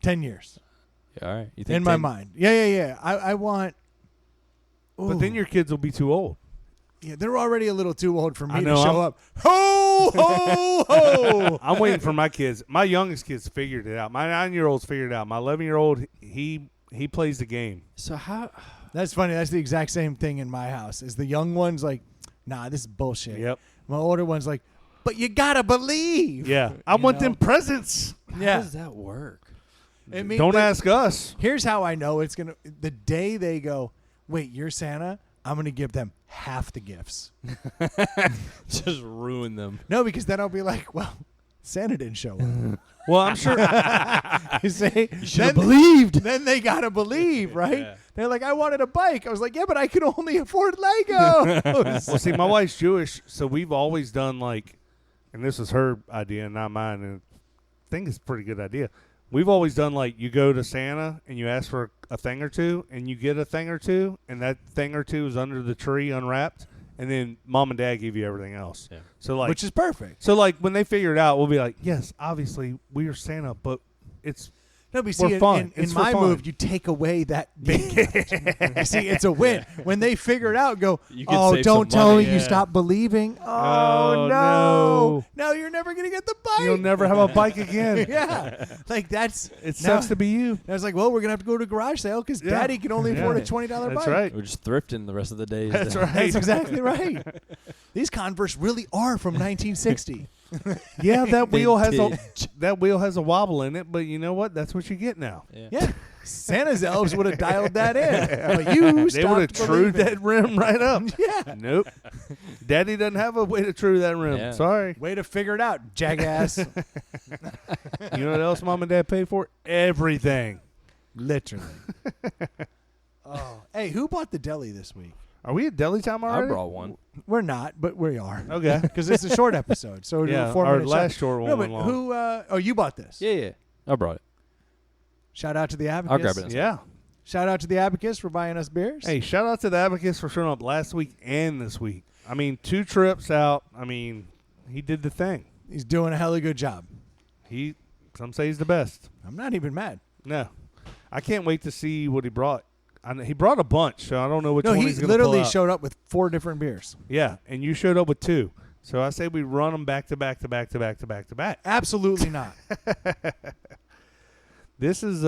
10 years. Yeah, all right. You think In my 10 mind. Yeah. I want... But then Ooh. your kids will be too old. Yeah, they're already a little too old for me I to know, show up. Ho, ho, ho. I'm waiting for my kids. My youngest kids figured it out. My 9-year-old's figured it out. My 11-year-old, he plays the game. So how? That's funny. That's the exact same thing in my house. Is the young one's like, nah, this is bullshit. Yep. My older one's like, but you gotta believe. Yeah. I You want know? them presents. How Yeah. does that work? Don't ask us. Here's how I know it's gonna. The day they go, wait, you're Santa. I'm gonna give them half the gifts. Just ruin them. No, because then I'll be like, well, Santa didn't show up. Well, I'm sure. You see, you should have believed. Then they gotta believe, right? Yeah. They're like, I wanted a bike. I was like, yeah, but I could only afford Legos. Well, see, my wife's Jewish, so we've always done like, and this is her idea, not mine, and I think it's a pretty good idea. We've always done like you go to Santa and you ask for a thing or two, and you get a thing or two, and that thing or two is under the tree unwrapped, and then mom and dad give you everything else. Yeah. So like, Which is perfect. so like when they figure it out, we'll be like, yes, obviously we are Santa, but it's No, but you For see, fun. in It's for my fun. move, you take away that big gift. You see, it's a win. When they figure it out, go, You can oh, save don't some tell money, me you yeah. stop believing. Oh, Oh, no. No, you're never going to get the bike. you'll never have a bike again. Yeah. Like, that's... It sucks to be you. I was like, well, we're going to have to go to a garage sale because Yeah. Daddy can only afford a $20 bike. That's right. We're just thrifting the rest of the days. That's then. right. That's exactly right. These Converse really are from 1960. Yeah, that wheel has a Vintage. that wheel has a wobble in it, but you know what? That's what you get now. Yeah. Yeah. Santa's elves would have dialed that in. But you They would have stopped trued believing. that rim right up. Yeah. Nope. Daddy doesn't have a way to true that rim. Yeah. Sorry. Way to figure it out, jackass. You know what else mom and dad paid for? Everything. Literally. Oh. Hey, who bought the deli this week? Are we at deli time I already? brought one. We're not, but we are. Okay. Because it's a short episode. So we'll do Yeah, a 4 our minute last short one No, went but long. who, oh, you bought this. Yeah. I brought it. Shout out to the Abacus. I'll grab it. Yeah. Shout out to the Abacus for buying us beers. Hey, shout out to the Abacus for showing up last week and this week. I mean, 2 trips out. I mean, he did the thing. He's doing a hella good job. Some say he's the best. I'm not even mad. No. I can't wait to see what he brought. He brought a bunch, so I don't know which No, one he he's going to pull literally out. showed up with 4 different beers. Yeah, and you showed up with 2. So I say we run them back to back to back to back to back to back. Absolutely not. This is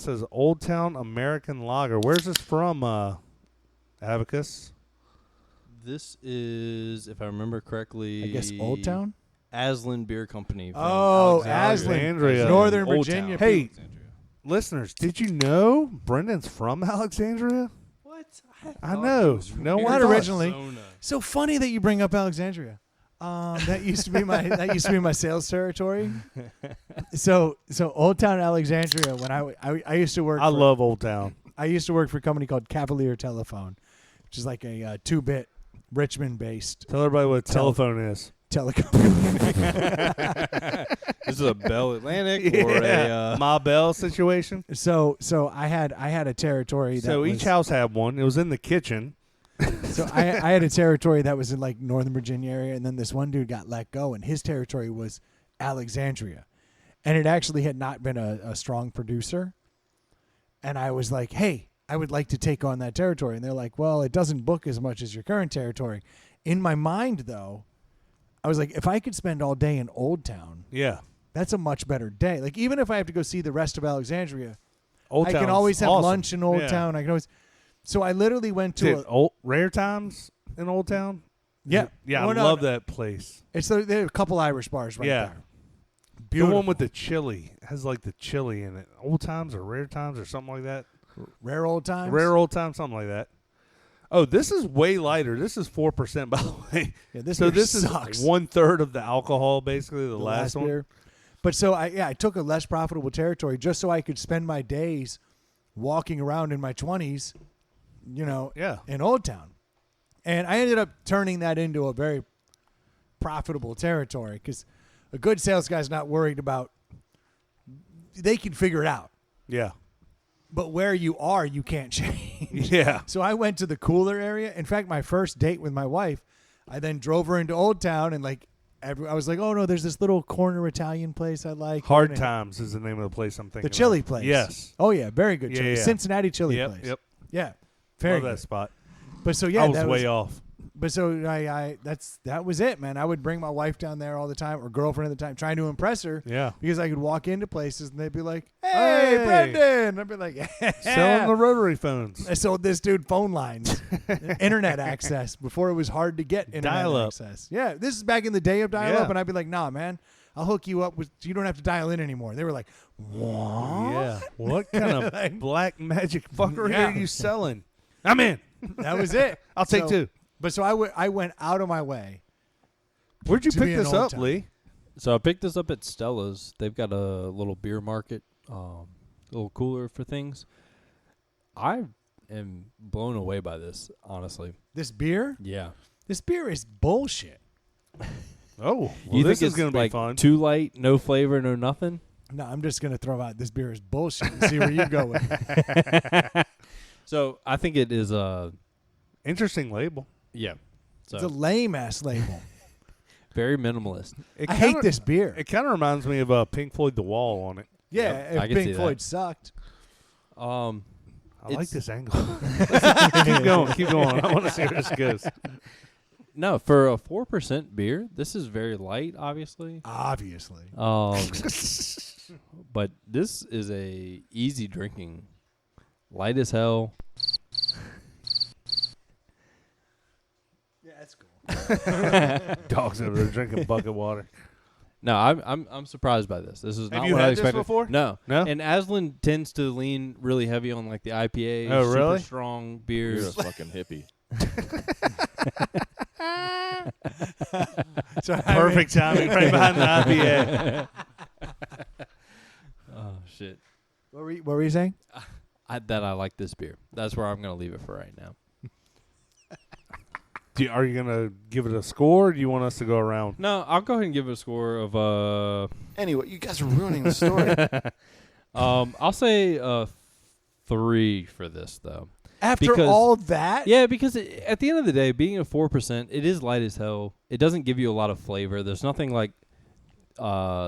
says Old Town American Lager. Where's this from, Abacus? This is, if I remember correctly, I guess Old Town? Aslan Beer Company. From Oh, Alexandria. Aslan. Northern Old Virginia. Town. Hey, listeners, did you know Brendan's from Alexandria? What? I know. No one Not thought. originally. So funny that you bring up Alexandria. That used to be my sales territory. So Old Town Alexandria. When I used to work. I for, love Old Town. I used to work for a company called Cavalier Telephone, which is like a 2-bit Richmond-based Tell everybody what a telephone is. telecom. This is a Bell Atlantic or a. Ma Bell situation. So I had a territory. That So was, each house had one. It was in the kitchen. So I had a territory that was in like Northern Virginia area, and then this one dude got let go, and his territory was Alexandria, and it actually had not been a strong producer. And I was like, hey, I would like to take on that territory, and they're like, well, it doesn't book as much as your current territory. In my mind, though, I was like, if I could spend all day in Old Town, Yeah. that's a much better day. Like even if I have to go see the rest of Alexandria, Old I Town's can always have awesome. lunch in Old Yeah. Town. I can always. So I literally went to Dude, Rare Times in Old Town? Yeah. Yeah, Well, I no, love no. that place. There are a couple Irish bars right Yeah. there. The Beautiful. one with the chili. It has like the chili in it. Old Times or Rare Times or something like that. Rare Old Times. Rare Old Times, something like that. Oh, this is way lighter. This is 4%, by the way. Yeah, this So beer this sucks. is 1/3 of the alcohol, basically, the last one. beer. But so I took a less profitable territory just so I could spend my days walking around in my 20s, Yeah. in Old Town. And I ended up turning that into a very profitable territory because a good sales guy's not worried about, they can figure it out. Yeah. But where you are, you can't change. Yeah. So I went to the cooler area. In fact, my first date with my wife, I then drove her into Old Town and I was like, oh no, there's this little corner Italian place I like. Hard And Times is the name of the place I'm thinking The of. chili place. Yes. Oh yeah, very good Yeah, chili. yeah. Cincinnati chili Yep, place. yep. Yeah. Very Love that good. spot. But so yeah, I was that way off. But so that was it, man. I would bring my wife down there all the time, or girlfriend at the time, trying to impress her. Yeah. Because I could walk into places and they'd be like, "Hey, Hey. Brendan!" I'd be like, Selling the rotary phones. I sold this dude phone lines, internet access before it was hard to get internet Dial-up. access. Yeah, this is back in the day of dial-up, Yeah. and I'd be like, "Nah, man, I'll hook you up with. You don't have to dial in anymore." They were like, "What?" Yeah. What kind of Like- black magic fuckery Yeah. are you selling? I'm in. That was it. I'll take So- two. But so I went out of my way. Where'd you to be pick an this old up, time. Lee? So I picked this up at Stella's. They've got a little beer market, little cooler for things. I am blown away by this, honestly. This beer Yeah. is bullshit. Oh, well, You this think is it's going to be like fun. too light, no flavor, no nothing? No, I'm just gonna throw out this beer is bullshit and see where you go with it. So I think it is Interesting label. yeah. So It's a lame ass label. very minimalist. It I hate kinda- this beer. It kind of reminds me of Pink Floyd The Wall on it. Yeah, Yep, if I can see Pink that. Floyd sucked. I like It's- this angle. Keep going. I want to see where this goes. No, for a 4% beer, this is very light, obviously. Obviously. But this is a easy drinking, light as hell. Yeah, that's cool. Dogs over there drinking bucket water. No, I'm surprised by this. This is Have not you what I had this expected. before? No, No? And Aslan tends to lean really heavy on like the IPA, Oh, really? super strong You're a beers. fucking hippie. So Perfect timing right behind the IPA. Oh shit! What were you saying? That I like this beer. That's where I'm gonna leave it for right now. Are you going to give it a score, or do you want us to go around? No, I'll go ahead and give it a score of Anyway, you guys are ruining the story. I'll say 3 for this though. After Because- all that? Yeah, because at the end of the day, being a 4%, it is light as hell. It doesn't give you a lot of flavor. There's nothing like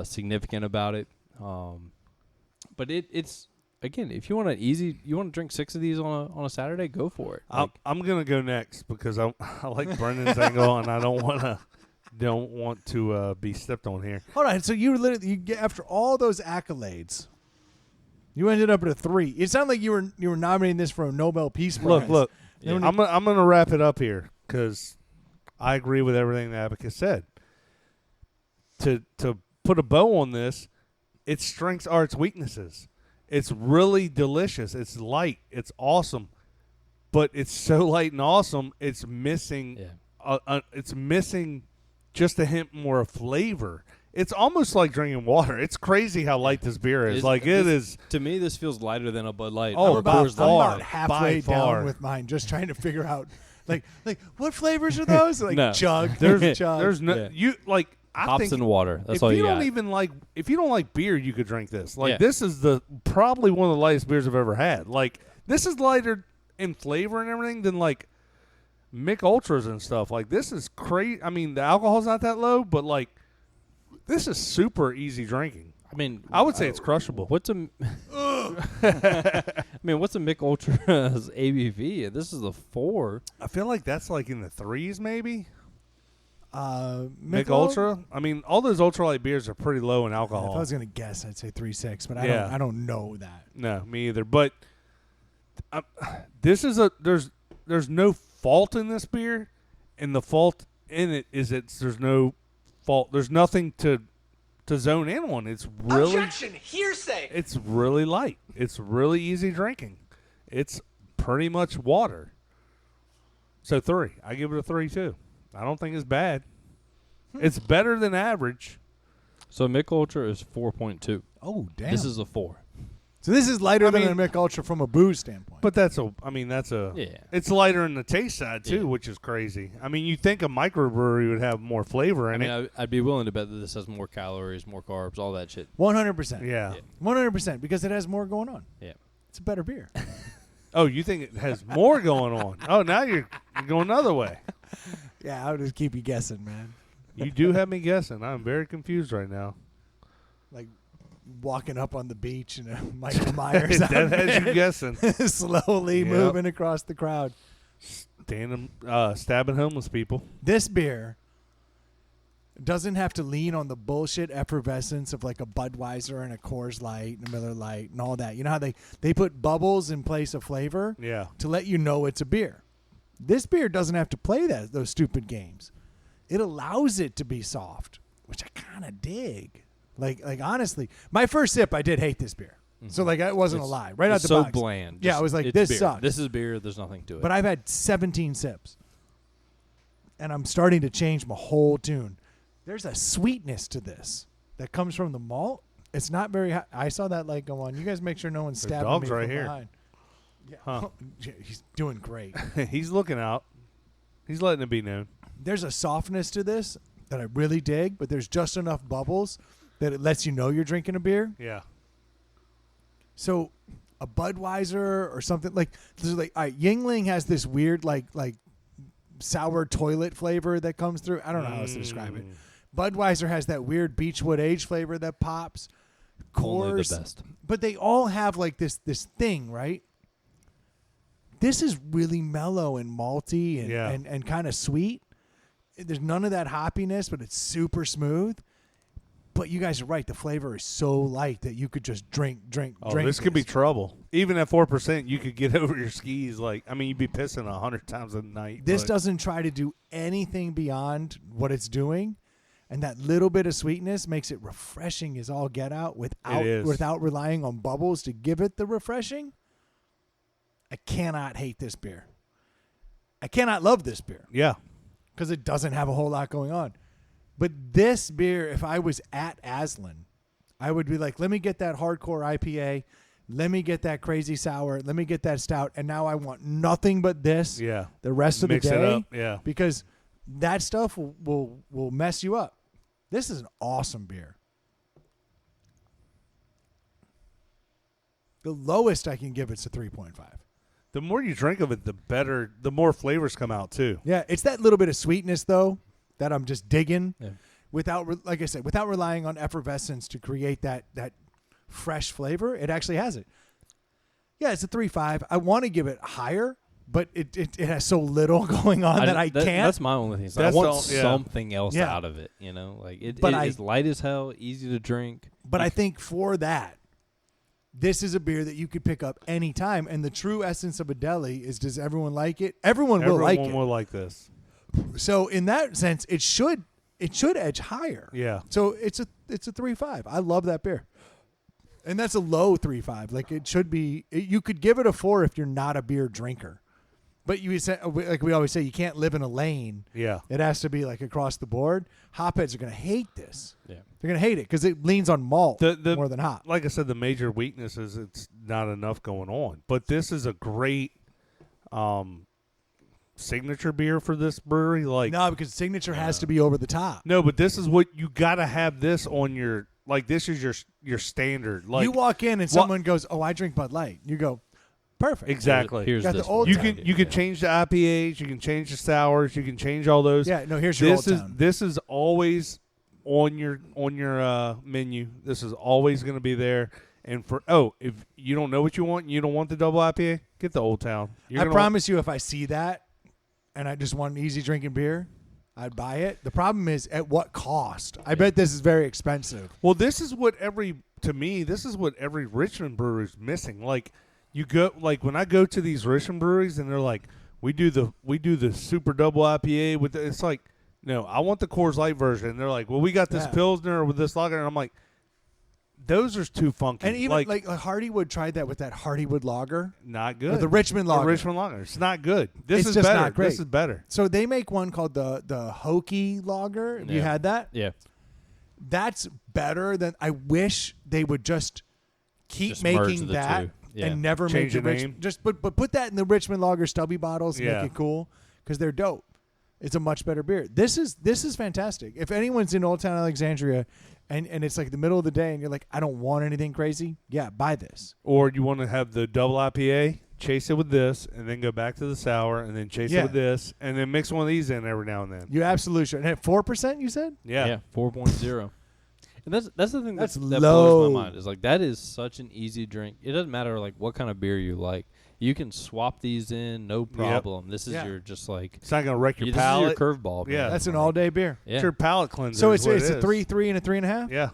significant about it. But it's again, if you want to drink 6 of these on a Saturday, go for it. Like, I'm going to go next because I like Brendan's angle, and I don't want to be stepped on here. Hold on. So after all those accolades, you ended up at a 3. It sounded like you were nominating this for a Nobel Peace Prize. Look. Yeah. I'm going to wrap it up here because I agree with everything the advocate said. To put a bow on this, its strengths are its weaknesses. It's really delicious. It's light. It's awesome, but it's so light and awesome. It's missing. yeah. It's missing just a hint more of flavor. It's almost like drinking water. It's crazy how light this beer is. It is. To me, this feels lighter than a Bud Light. Oh, or I'm about, Coors I'm Light. far, about halfway by far. down with mine, just trying to figure out, like what flavors are those? Like No. chug. There's chug. there's no Yeah. you like. I Hops think and water. That's if all you you don't got. even like, if you don't like beer, you could drink this. Like Yeah. this is probably one of the lightest beers I've ever had. Like this is lighter in flavor and everything than like Mick Ultras and stuff. Like this is crazy. I mean, the alcohol's not that low, but like this is super easy drinking. I mean, I would say it's crushable. What's a? I mean, what's a Mick Ultra's ABV? This is a 4. I feel like that's like in the 3s, maybe. Mick Michelob? Ultra. I mean, all those ultralight beers are pretty low in If alcohol. I was gonna guess, I'd say 3.6, but Yeah. I don't know that. No, me either. But this is there's no fault in this beer, and the fault in it is there's no fault. There's nothing to zone in on. It's really Hearsay! It's really light. It's really easy drinking. It's pretty much water. So 3. I give it a 3 too. I don't think it's bad. It's better than average. So Mick Ultra is 4.2. Oh damn! This is a 4. so this is lighter I than mean- a Mick Ultra from a booze standpoint. But that's a Yeah. It's lighter in the taste side too, Yeah. which is crazy. I mean, you think a microbrewery would have more flavor I in mean, it. I'd be willing to bet that this has more calories, more carbs, all that shit. 100%. Yeah. 100% because it has more going on. Yeah. It's a better beer. Oh, you think it has more going on? Oh, now you're going another way. Yeah, I'll just keep you guessing, man. You do have me guessing. I'm very confused right now. Like walking up on the beach and Michael Myers That out has you guessing. there, slowly Yep. moving across the crowd. Stabbing homeless people. This beer doesn't have to lean on the bullshit effervescence of like a Budweiser and a Coors Light and a Miller Lite and all that. You know how they put bubbles in place of flavor Yeah. to let you know it's a beer. This beer doesn't have to play those stupid games. It allows it to be soft, which I kind of dig. Like honestly, my first sip, I did hate this beer. So like it wasn't a lie. Right out It's the so box. bland. Yeah, Just- I was like, it's this beer. sucks. This is beer. There's nothing to it. But I've had 17 sips, and I'm starting to change my whole tune. There's a sweetness to this that comes from the malt. It's not very high. I saw that light go on. You guys make sure no one's There's stabbing dogs me right from here. behind. Yeah. Huh. Yeah, he's doing great. He's looking out. He's letting it be known. There's a softness to this that I really dig, but there's just enough bubbles that it lets you know you're drinking a beer. Yeah. So a Budweiser or something like this is like all right, Yingling has this weird like sour toilet flavor that comes through. I don't know how else to describe it. Budweiser has that weird Beechwood age flavor that pops. Only the Coors, best. but they all have like this thing, right? This is really mellow and malty and Yeah. and kind of sweet. There's none of that hoppiness, but it's super smooth. But you guys are right. The flavor is so light that you could just drink. Oh, this could be trouble. Even at 4%, you could get over your skis. Like, I mean, you'd be pissing 100 times a night. This but- doesn't try to do anything beyond what it's doing, and that little bit of sweetness makes it refreshing as all get out is. without relying on bubbles to give it the refreshing. I cannot hate this beer. I cannot love this beer Yeah. because it doesn't have a whole lot going on. But this beer, if I was at Aslan, I would be like, let me get that hardcore IPA. Let me get that crazy sour. Let me get that stout. And now I want nothing but this Yeah. the rest of Mix the it day. up, yeah. Because that stuff will mess you up. This is an awesome beer. The lowest I can give it's a 3.5. The more you drink of it, the better, the more flavors come out, too. Yeah, it's that little bit of sweetness, though, that I'm just digging. Yeah. Like I said, without relying on effervescence to create that fresh flavor, it actually has it. Yeah, it's a 3.5. I want to give it higher, but it has so little going on that I can't. That's my only thing. So I That's want the- yeah. something else Yeah. out of it. You know, like it But is light as hell, easy to drink. But I think for that, this is a beer that you could pick up anytime. And the true essence of a deli is, does everyone like it? Everyone will like Everyone it. will like this. So in that sense, it should edge higher. Yeah. So it's a 3.5. I love that beer. And that's a low 3.5. Like it should be. You could give it a 4 if you're not a beer drinker. But you say, like we always say, you can't live in a lane. Yeah. It has to be like across the board. Hopheads are going to hate this. Yeah. They're going to hate it because it leans on malt more than hop. Like I said, the major weakness is it's not enough going on. But this is a great signature beer for this brewery. Like No, because signature has to be over the top. no, but this is what you got to have this on your like. This is your standard. Like You walk in and someone goes, "Oh, I drink Bud Light." You go, "Perfect." exactly. Here's Got the this old one. You can change the IPAs. You can change the sours. You can change all those. Yeah, no, here's your This Old is Town. this is always on your menu. This is always going to be there. And if you don't know what you want, and you don't want the double IPA, get the Old Town. I promise you, if I see that and I just want an easy drinking beer, I'd buy it. The problem is at what cost? I bet this is very expensive. Well, this is what every Richmond brewery is missing. Like you go, like when I go to these Richmond breweries and they're like, we do the super double IPA with it's like, no, I want the Coors Light version. And they're like, well, we got this Yeah. Pilsner with this lager, and I'm like, those are too funky. And even like Hardywood tried that with that Hardywood lager. not Or good. the Richmond The lager. Richmond lager. It's not good. This It's is just better. not great. This is better. So they make one called the Hokey lager. Have you Yeah. had that? Yeah. That's better than I wish they would just keep Just merge making the that two. Yeah. and never Change make the the name. just but put that in the Richmond lager stubby bottles and Yeah. make it cool because they're dope. It's a much better beer. This is fantastic. If anyone's in Old Town Alexandria and it's like the middle of the day and you're like, I don't want anything crazy, yeah, buy this. Or you want to have the double IPA, chase it with this, and then go back to the sour, and then chase it with this, and then mix one of these in every now and then. You absolutely should. And at 4%, you said? Yeah. 4.0. And that's the thing That's that low. blows my mind. Is like that is such an easy drink. It doesn't matter like what kind of beer you like. You can swap these in, no problem. This is your just like It's not going to wreck your this palate. is your curveball. Yeah. man. That's an all-day beer. Yeah. It's your palate cleanser. So is it's what it's it a is. 3.3 and a 3.5? Yeah.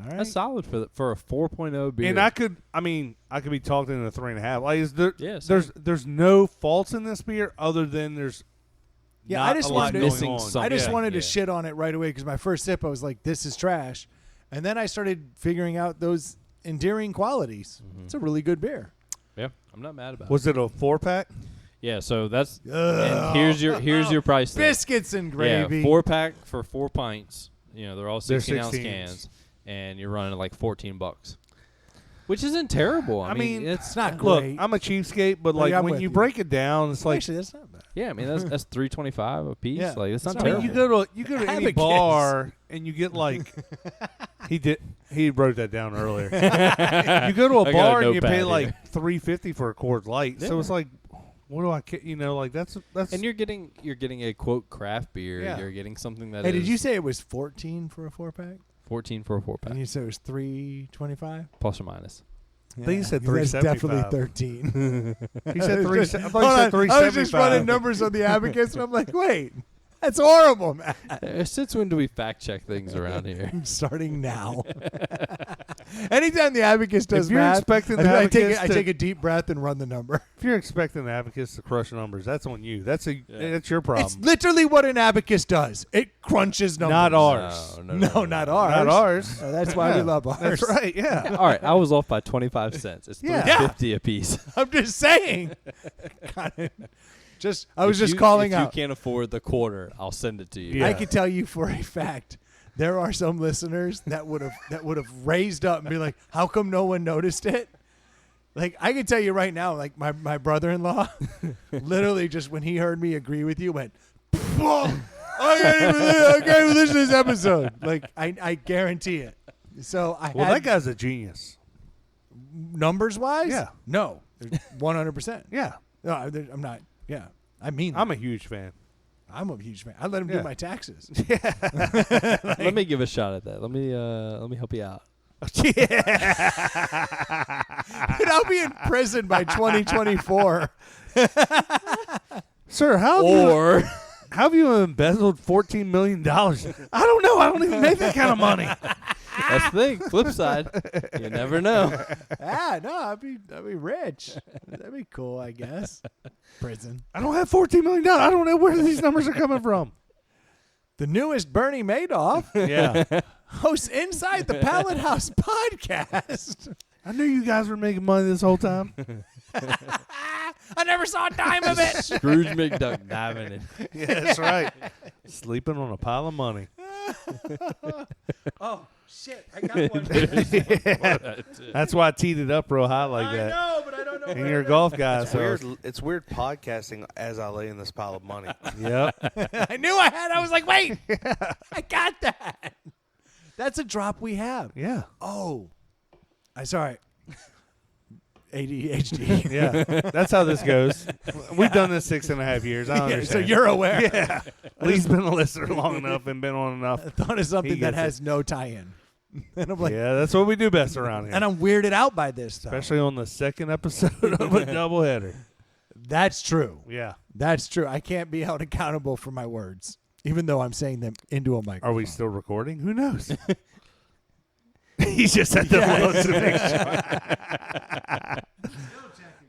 All right. That's solid for a 4.0 beer. And I could be talked into a 3.5. Like, is there, Yeah, same. there's no faults in this beer other than there's Yeah, not I just a lot wanted to- going Missing on. something. I just Yeah, wanted to yeah. shit on it right away because my first sip, I was like, this is trash. And then I started figuring out those endearing qualities. Mm-hmm. It's a really good beer. Yeah, I'm not mad about it. Was it a 4-pack? Yeah, so that's and here's your price. tag. Biscuits and gravy. Yeah, 4-pack for 4 pints. You know, they're all They're 16-ounce 16s. cans, and you're running like $14, which isn't terrible. I mean, it's not Look, great. I'm a cheapskate, but Like, like I'm when with you you. break it down, it's like Actually, that's not bad. yeah, I mean that's $3.25 a piece. Yeah. Like it's not I mean, terrible. you go to any Abacus. bar and you get like he wrote that down earlier. You go to I a got a bar and you notepad pay here. like $3.50 for a Coors Light. So Yeah. it's like, what do I like that's and you're getting a quote craft beer. Yeah. You're getting something that Hey, is did you say it was 14 for a 4-pack? 14 for a 4-pack And you said it was 3.25? plus or minus. I think you said That's definitely 3.75. 13. He said three. I thought Hold you said on. 3.75. I was just running numbers on the abacus, and I'm like, wait, that's horrible, man. Since when do we fact check things around here? Starting now. Anytime the abacus does If you're math, expecting the I take abacus I to- take a deep breath and run the number. If you're expecting the abacus to crush numbers, that's on you. That's your problem. It's literally what an abacus does. It crunches numbers. Not ours. No, not ours. Not ours. That's why we Yeah, love ours. That's right. Yeah. All right, I was off by 25 cents. It's Yeah. $3.50 a piece. I'm just saying. I was If just you- calling if out. you can't afford the quarter, I'll send it to you. Yeah. I can tell you for a fact there are some listeners that would have raised up and be like, "How come no one noticed it?" Like I can tell you right now, like my brother-in-law, literally just when he heard me agree with you, went, "Whoa, I can't even listen to this episode." Like I guarantee it. So Well, that guy's a genius. numbers wise, Yeah. no, 100%. Yeah. No, I'm not. Yeah, I mean, I'm a huge fan. I'm a huge fan. I let him do Yeah. my taxes. Let me give a shot at that. Let me help you out. Dude, I'll be in prison by 2024. Sir, how have you embezzled $14 million? I don't know. I don't even make that kind of money. That's the thing. Flip side, you never know. No, I'd be rich. That'd be cool, I guess. Prison. I don't have $14 million. I don't know where these numbers are coming from. The newest Bernie Madoff Yeah. hosts Inside the Pallet House podcast. I knew you guys were making money this whole time. I never saw a dime of it. Scrooge McDuck diving in. Yeah, that's right. Sleeping on a pile of money. Oh, shit. I got one. That's why I teed it up real high like I that. know, but I don't know. And where you're a it golf guy, It's so weird. It's weird podcasting as I lay in this pile of money. yep. is. I knew I had. I was like, wait. I got that. That's a drop we have. Yeah. Oh. I'm sorry. ADHD. Yeah. That's how this goes. We've done this 6.5 years. I Yeah, understand. so you're aware. Yeah. Lee's been a listener long enough and been on enough. I thought of something He that gets has no tie-in. And I'm like, Yeah, that's what we do best around here. and I'm weirded out by this stuff. Especially on the second episode of a doubleheader. That's true. Yeah. That's true. I can't be held accountable for my words, even though I'm saying them into a microphone. Are we still recording? Who knows? He's just at the look to make sure.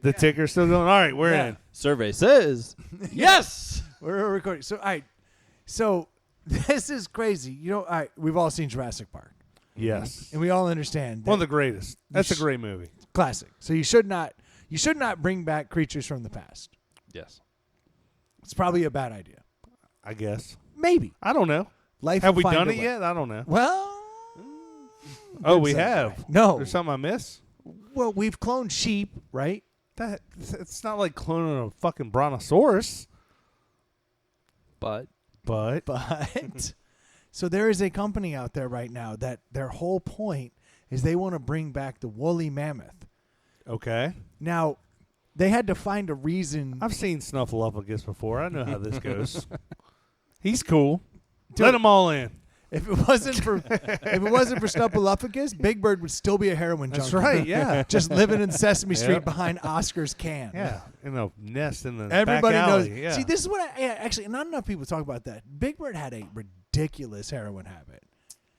The ticker's still going. All right, we're Yeah. in. Survey says yes. We're recording. So, all right. So, this is crazy. You know, all right, we've all seen Jurassic Park, Yes. and we all understand that One of the greatest. That's a great movie. classic. So you should not bring back creatures from the past. Yes. It's probably a bad idea. I guess. Maybe. I don't know. Life Have will we find done a it way. yet? I don't know. Well, Oh, we so. have. No. There's something I miss? Well, we've cloned sheep, right? It's not like cloning a fucking brontosaurus. But But so there is a company out there right now that their whole point is they want to bring back the woolly mammoth. Okay. Now, they had to find a reason. I've seen Snuffleupagus before. I know how this goes. He's cool. Dude. Let them all in. If it wasn't for Snuffleupagus, Big Bird would still be a heroin junkie. That's right. Yeah. Just living in Sesame Street Yep. behind Oscar's can. Yeah. In a nest in the Everybody back knows. alley. Yeah. See, this is what actually not enough people talk about that. Big Bird had a ridiculous heroin habit.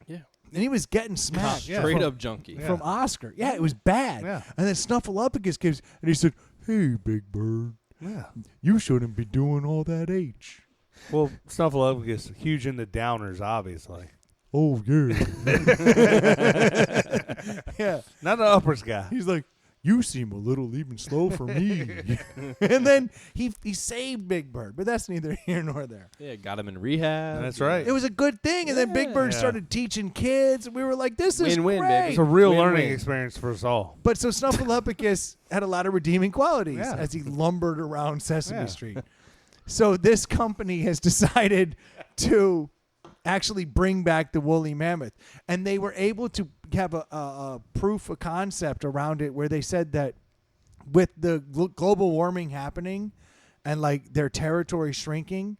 yeah, And he was getting smacked straight up junkie. Yeah. from Oscar. Yeah, it was bad. Yeah. And then Snuffleupagus gives, and he said, "Hey, Big Bird, Yeah. you shouldn't be doing all that H." Well, Snuffleupagus huge into downers, obviously. Oh yeah, yeah. Not an uppers guy. He's like, "You seem a little even slow for me." And then he saved Big Bird, but that's neither here nor there. Yeah, got him in rehab. That's right. It was a good thing, and then Big Bird Yeah. started teaching kids, and we were like, "This is Win-win, great." baby. It's a real Win-win. learning experience for us all. But so Snuffleupagus had a lot of redeeming qualities Yeah. as he lumbered around Sesame Yeah. Street. So this company has decided to actually bring back the woolly mammoth, and they were able to have a proof of concept around it where they said that with the global warming happening and like their territory shrinking,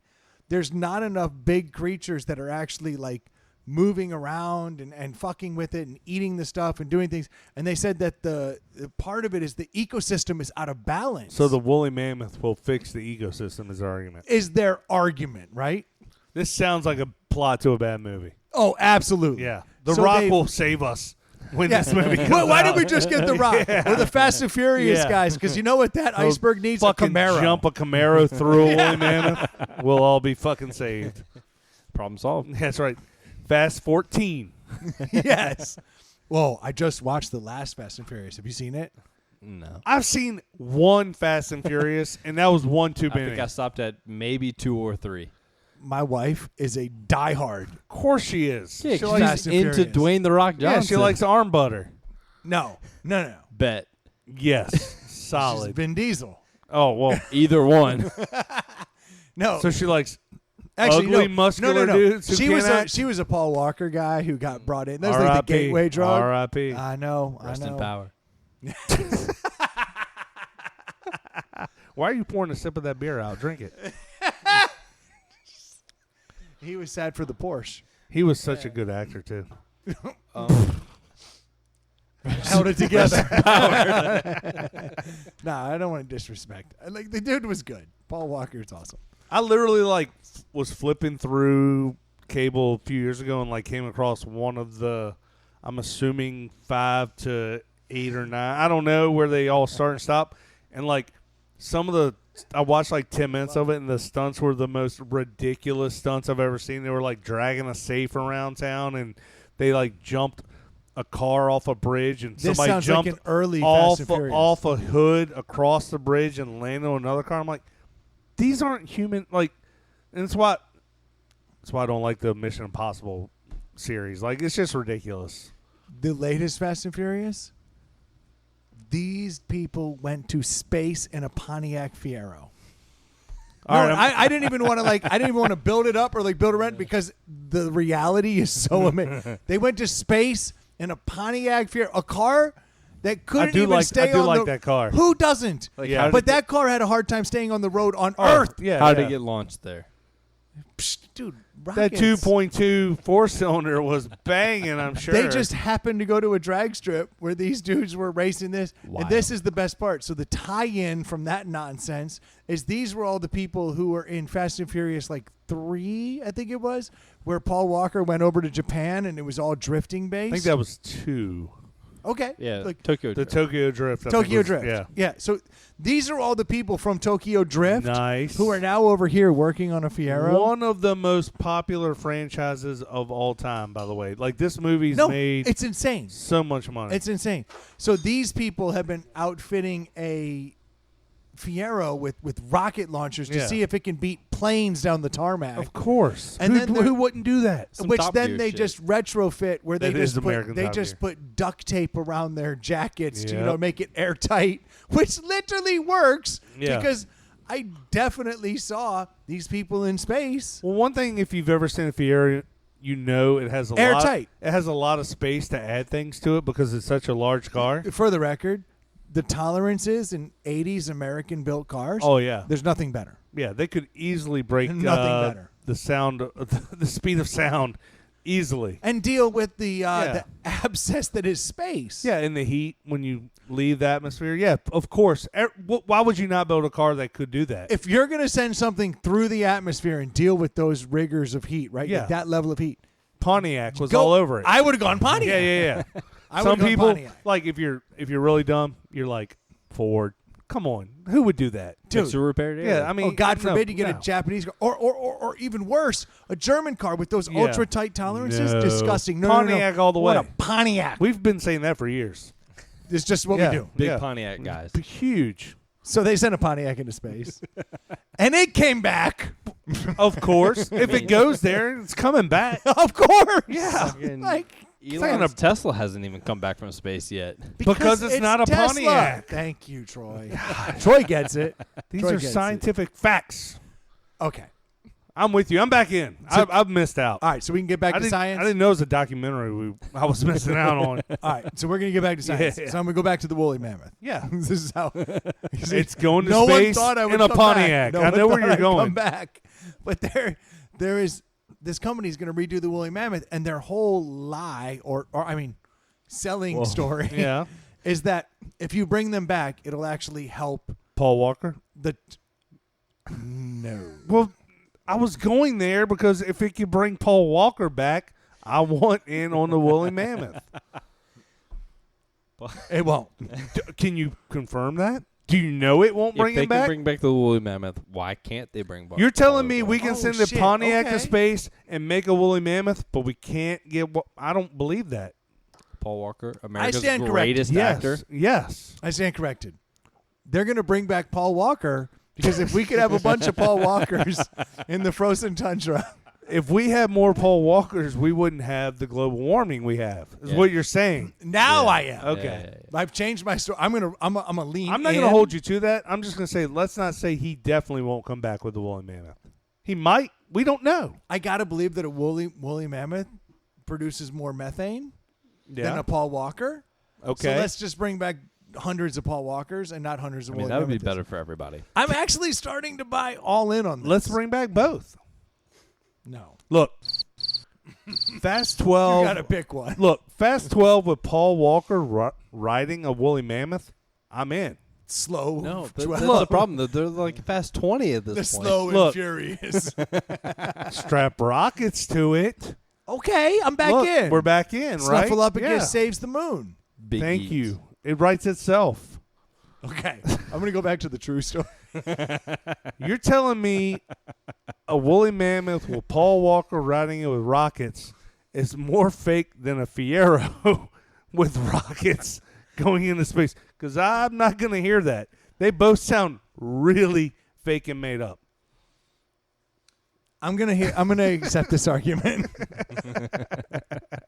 there's not enough big creatures that are actually like moving around and fucking with it and eating the stuff and doing things. And they said that the part of it is the ecosystem is out of balance. So the woolly mammoth will fix the ecosystem is our argument. is their argument, right? This sounds like a plot to a bad movie. Oh, absolutely. Yeah. The So Rock they- will save us when Yeah. this movie comes Why out. did we just get the Rock or the Fast and Furious Yeah. guys? Because you know what that They'll iceberg needs? A fucking Camaro. jump a Camaro through a woolly mammoth. We'll all be fucking saved. Problem solved. That's right. Fast 14. Yes. Well, I just watched the last Fast and Furious. Have you seen it? No. I've seen one Fast and Furious, and that was one too I many. think I stopped at maybe 2 or 3. My wife is a diehard. Of course she is. Yeah, she she's likes, Fast and into Furious. Dwayne the Rock yeah, Johnson. she likes arm butter. No. Bet. Yes. She's Solid. Vin Diesel. Oh, well. Either one. No. So she likes Actually, ugly, no. muscular no. dudes who She can't was act? she was a Paul Walker guy who got brought in. That was like the R.I.P. gateway drug. R.I.P. I know. Rest I know. in power. Why are you pouring a sip of that beer out? Drink it. He was sad for the Porsche. He was such a good actor, too. Held it together. Nah, I don't want to disrespect. Like the dude was good. Paul Walker's awesome. I literally, was flipping through cable a few years ago and, came across one of the, I'm assuming 5 to 8 or 9. I don't know where they all start and stop. And, some of the, I watched 10 minutes of it, and the stunts were the most ridiculous stunts I've ever seen. They were dragging a safe around town, and they jumped a car off a bridge, and This somebody sounds jumped like an early off Fast and Furious. off a hood across the bridge and landed on another car. I'm like, these aren't human. And that's why I don't like the Mission Impossible series. It's just ridiculous. The latest Fast and Furious. These people went to space in a Pontiac Fiero. All No, right, I didn't even want to I didn't even want to build it up or build a rent because the reality is so amazing. They went to space in a Pontiac Fiero, a car that couldn't do even like- stay I do on like the, that car. Who doesn't? Yeah. how But did that car had a hard time staying on the road on Oh, Earth. Yeah, How yeah. did it get launched there? Psh, dude, That rockets. 2.2 4-cylinder was banging, I'm sure. They just happened to go to a drag strip where these dudes were racing this. And this is the best part. So the tie-in from that nonsense is these were all the people who were in Fast and Furious 3, I think it was, where Paul Walker went over to Japan and it was all drifting based. I think that was 2. Okay. Yeah, Like Tokyo The Drift. Tokyo Drift. I think Tokyo was- Drift. Yeah. Yeah. So these are all the people from Tokyo Drift Nice. who are now over here working on a Fiero. One of the most popular franchises of all time, by the way. This movie's No, made it's insane. so much money. It's insane. So these people have been outfitting a Fiero with rocket launchers to Yeah. see if it can beat planes down the tarmac. Of course. And then who wouldn't do that? Some which Top then Gear they shit. just retrofit where they That is just American put Top Gear. put duct tape around their jackets to Yep. make it airtight, which literally works Yeah. because I definitely saw these people in space. Well, one thing, if you've ever seen a Fiero, you know it has a Airtight. It has a lot of space to add things to it because it's such a large car. For the record, the tolerances in 80s American-built cars, Oh yeah, there's nothing better. yeah. They could easily break Nothing better. the sound, the speed of sound, easily. And deal with the abscess that is space. Yeah, in the heat when you leave the atmosphere. Yeah, of course. Why would you not build a car that could do that? If you're going to send something through the atmosphere and deal with those rigors of heat, right? Yeah. Like that level of heat. Pontiac was Go- all over it. I would have gone Pontiac. Yeah. I Some would've gone people Pontiac. like if you're really dumb, you're like Ford. Come on, who would do that? Dude. It's a repaired Yeah, I mean, Oh, God no, forbid you get no. a Japanese car, or even worse, a German car with those Yeah. ultra tight tolerances. No. Disgusting. No, Pontiac all the What way. a Pontiac. We've been saying that for years. It's just what Yeah. we do. Big Yeah. Pontiac guys. Huge, So they sent a Pontiac into space, and it came back. of course. If it goes there, it's coming back. Of course. Yeah, Fucking Like Elon's Tesla hasn't even come back from space yet. Because it's not a Tesla. Pontiac. Thank you, Troy. Troy gets it. These Troy are gets it. scientific facts. Okay. I'm with you. I'm back in. So- I've missed out. All right. So we can get back to science. I didn't know it was a documentary I was missing out on. All right. So we're going to get back to science. Yeah. So I'm going to go back to the woolly mammoth. Yeah. This is how It's going to no one space thought I would in a come Pontiac. Back. I No know one where thought you're I'd going. Come back, but there is this company is going to redo the woolly mammoth, and their whole lie, or I mean, selling story, Yeah. is that if you bring them back, it'll actually help Paul Walker. the. No. Well, I was going there because if it could bring Paul Walker back, I want in on the woolly mammoth. It won't. Can you confirm that? Do you know it won't bring if they him can back? bring back the woolly mammoth, why can't they bring back? You're telling me we can Oh, send the shit. Pontiac Okay. to space and make a woolly mammoth, but we can't get. I don't believe that. Paul Walker, America's stand corrected. greatest actor? Yes. I stand corrected. They're going to bring back Paul Walker because if we could have a bunch of Paul Walkers in the frozen tundra. If we had more Paul Walkers, we wouldn't have the global warming we have. Is Yeah. what you're saying? Now Yeah. I am. Okay. I've changed my story. I'm gonna lean. I'm not going to hold you to that. I'm just going to say, let's not say he definitely won't come back with the woolly mammoth. He might. We don't know. I gotta believe that a woolly mammoth produces more methane than a Paul Walker. Okay. So let's just bring back hundreds of Paul Walkers and not hundreds of I mean, woolly that would be mammoths. better for everybody. I'm actually starting to buy all in on this. Let's bring back both. No. Look, Fast You 12. gotta pick one. Look, Fast 12 with Paul Walker riding a woolly mammoth. I'm in. Slow. No, 12. that's the problem. They're like Fast 20 at this The point. slow and Look. furious. Strap rockets to it. Okay, I'm back Look, in. we're back in, right? Snuffle up again Yeah. saves the moon. Big Thank Eats. you. It writes itself. Okay, I'm gonna go back to the true story. You're telling me a woolly mammoth with Paul Walker riding it with rockets is more fake than a Fiero with rockets going into space? Because I'm not going to hear that. They both sound really fake and made up. I'm gonna accept this argument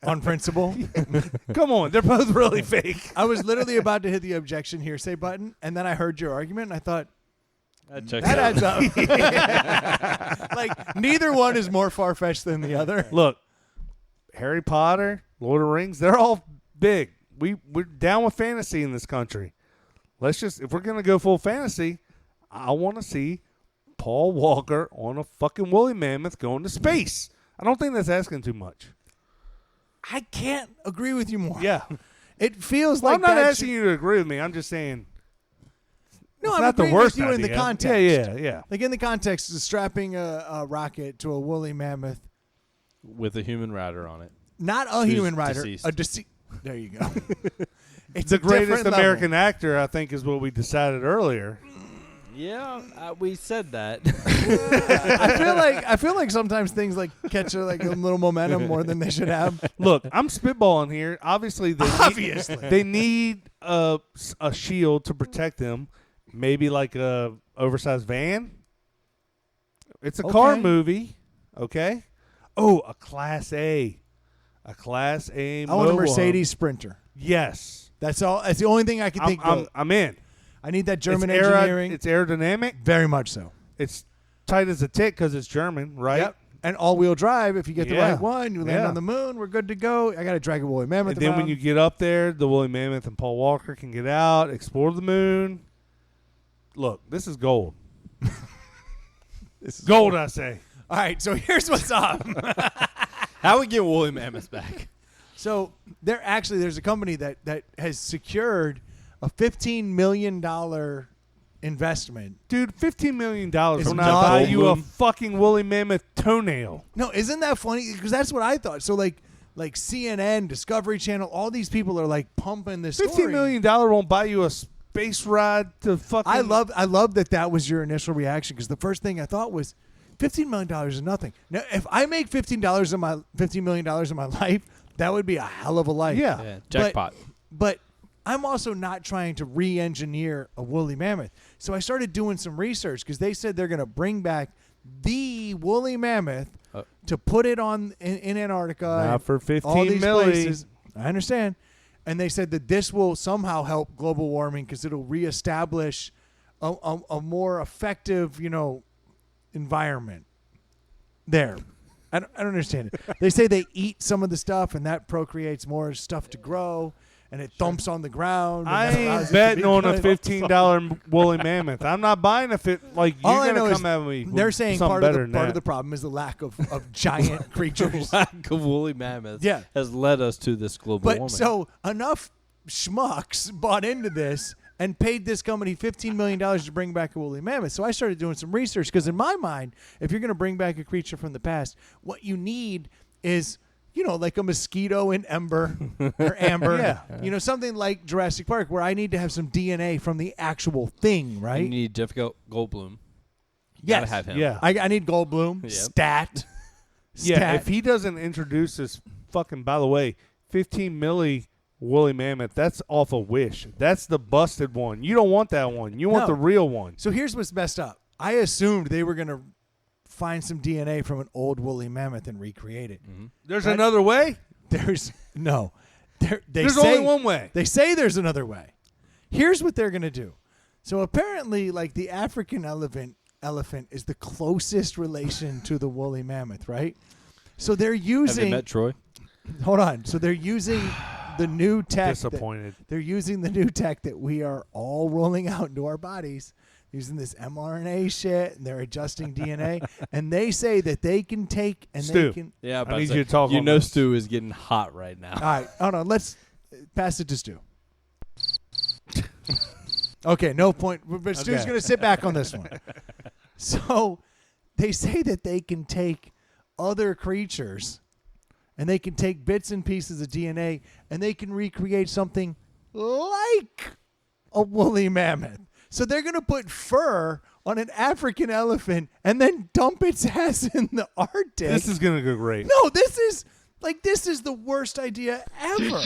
on principle. Come on, they're both really fake. I was literally about to hit the objection hearsay button, and then I heard your argument, and I thought That checks that out. adds up. Like neither one is more far fetched than the other. Look, Harry Potter, Lord of the Rings, they're all big. We're down with fantasy in this country. Let's just, if we're going to go full fantasy, I want to see Paul Walker on a fucking woolly mammoth going to space. I don't think that's asking too much. I can't agree with you more. Yeah. It feels Well, like I'm not that asking you to agree with me. I'm just saying No, it's I'm not the agreeing worst with you in the idea. context. Yeah. Like in the context of strapping a rocket to a woolly mammoth, With a human rider on it. not a Who's human rider, deceased. a deceased. There you go. It's The a different greatest level. American actor, I think, is what we decided earlier. Yeah, we said that. I feel like sometimes things like catch like a little momentum more than they should have. Look, I'm spitballing here. Obviously, they need a shield to protect them. Maybe like a oversized van. It's a car Okay. movie. Okay. Oh, a Class A. A Class A. I want a mobile home. Mercedes Sprinter. Yes. That's all. That's the only thing I can think of. I'm in. I need that German it's engineering. It's aerodynamic. Very much so. It's tight as a tick because it's German, right? Yep. And all-wheel drive. If you get the Yeah. right one, you land Yeah. on the moon. We're good to go. I got to drag a woolly mammoth And then when around. you get up there, the woolly mammoth and Paul Walker can get out, explore the moon. Look, this is gold. This is Gold, I say. All right, so here's what's up. How we get woolly mammoths back? So there's a company that has secured a $15 million investment. Dude, $15 million Is will not not buy gold you a bloom. fucking woolly mammoth toenail. No, isn't that funny? Because that's what I thought. So like CNN, Discovery Channel, all these people are like pumping this $15 story. million won't buy you a space ride to fucking. I love that was your initial reaction because the first thing I thought was $15 million is nothing. Now, if I make $15 million in my life, that would be a hell of a life. Yeah. Yeah, jackpot. But I'm also not trying to re-engineer a woolly mammoth. So I started doing some research because they said they're going to bring back the woolly mammoth to put it on in Antarctica. Not and for 15 all these milli. places. I understand. And they said that this will somehow help global warming because it'll reestablish a more effective, environment there. I don't understand it. They say they eat some of the stuff and that procreates more stuff to grow and it thumps on the ground. and I that allows ain't it to betting be on a good. $15 woolly mammoth. I'm not buying a fit. Like, All you're I know going to is come at me. They're with saying something part of better than the that. problem is the lack of giant creatures. Lack of woolly mammoths Yeah. has led us to this global But warming. so enough schmucks bought into this and paid this company $15 million to bring back a woolly mammoth. So I started doing some research because in my mind, if you're going to bring back a creature from the past, what you need is, like a mosquito in Ember or Amber. Yeah. Something like Jurassic Park where I need to have some DNA from the actual thing, right? you need Jeff Goldblum. Yes. Gotta have him. Yeah. I need Goldblum, Yep. Stat. Yeah, Stat. if he doesn't introduce this fucking, by the way, 15 milli woolly mammoth, that's off a Wish. That's the busted one. You don't want that one. You want No. the real one. So here's what's messed up. I assumed they were going to find some DNA from an old woolly mammoth and recreate it. There's Right. another way? There's no. There's only one way. They say there's another way. Here's what they're going to do. So apparently, like the African elephant is the closest relation to the woolly mammoth, right? So they're Have you using. met Troy? Hold on. So they're using the new tech. Disappointed. They're using the new tech that we are all rolling out into our bodies. Using this mRNA shit, and they're adjusting DNA, and they say that they can take and Stu. they can. Yeah, I need you to talk on this. Stu is getting hot right now. All right, hold on. Let's pass it to Stu. Okay, no point. But Stu's Okay. going to sit back on this one. So they say that they can take other creatures and they can take bits and pieces of DNA and they can recreate something like a woolly mammoth. So they're going to put fur on an African elephant and then dump its ass in the Arctic. This is going to go great. No, this is the worst idea ever.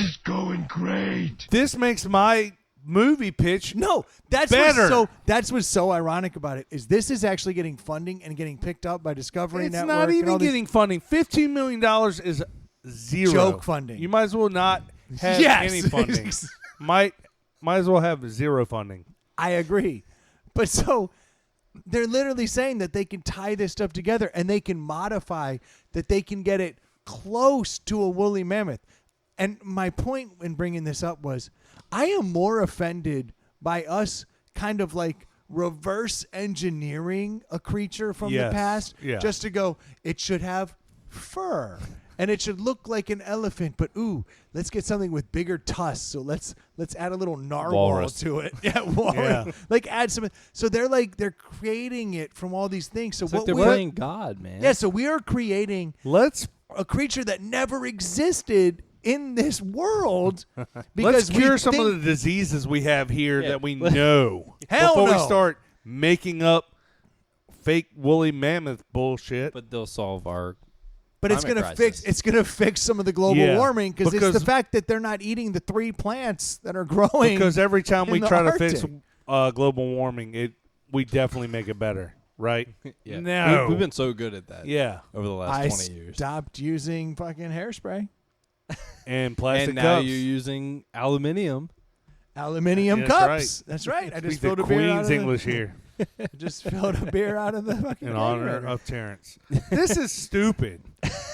This makes my movie pitch. No, that's Better. what's so ironic about it is this is actually getting funding and getting picked up by Discovery It's Network. not and even all these- getting funding. $15 million is zero. Joke funding. You might as well not have Yes. any funding. might as well have zero funding. I agree, but so they're literally saying that they can tie this stuff together and they can modify that they can get it close to a woolly mammoth. And my point in bringing this up was I am more offended by us kind of like reverse engineering a creature from Yes. the past Yeah. just to go, it should have fur and it should look like an elephant, but ooh, let's get something with bigger tusks. So let's add a little narwhal Walrus. to it. Yeah, walrus. Yeah. Like add some. So they're creating it from all these things. So It's what like they're we playing God, man. yeah, so we are creating Let's a creature that never existed in this world because let's cure we some think, of the diseases we have here Yeah. that we know Hell before we no. start making up fake woolly mammoth bullshit. But they'll solve our. but it's climate gonna crisis. fix some of the global Yeah, warming because it's because- the fact that they're not eating the 3 plants that are growing. Because every time we in the try to fix Arctic. global warming, we definitely make it better, right? Yeah. No. We've been so good at that. Yeah, Over the last I 20 years. stopped using fucking hairspray. and plastic And now cups. you're using aluminium. Aluminium That's cups. right. That's right. I just Speak filled the a beer out Queen's of English here Just filled a beer out of the fucking in honor kegerator. of Terrence. This is stupid.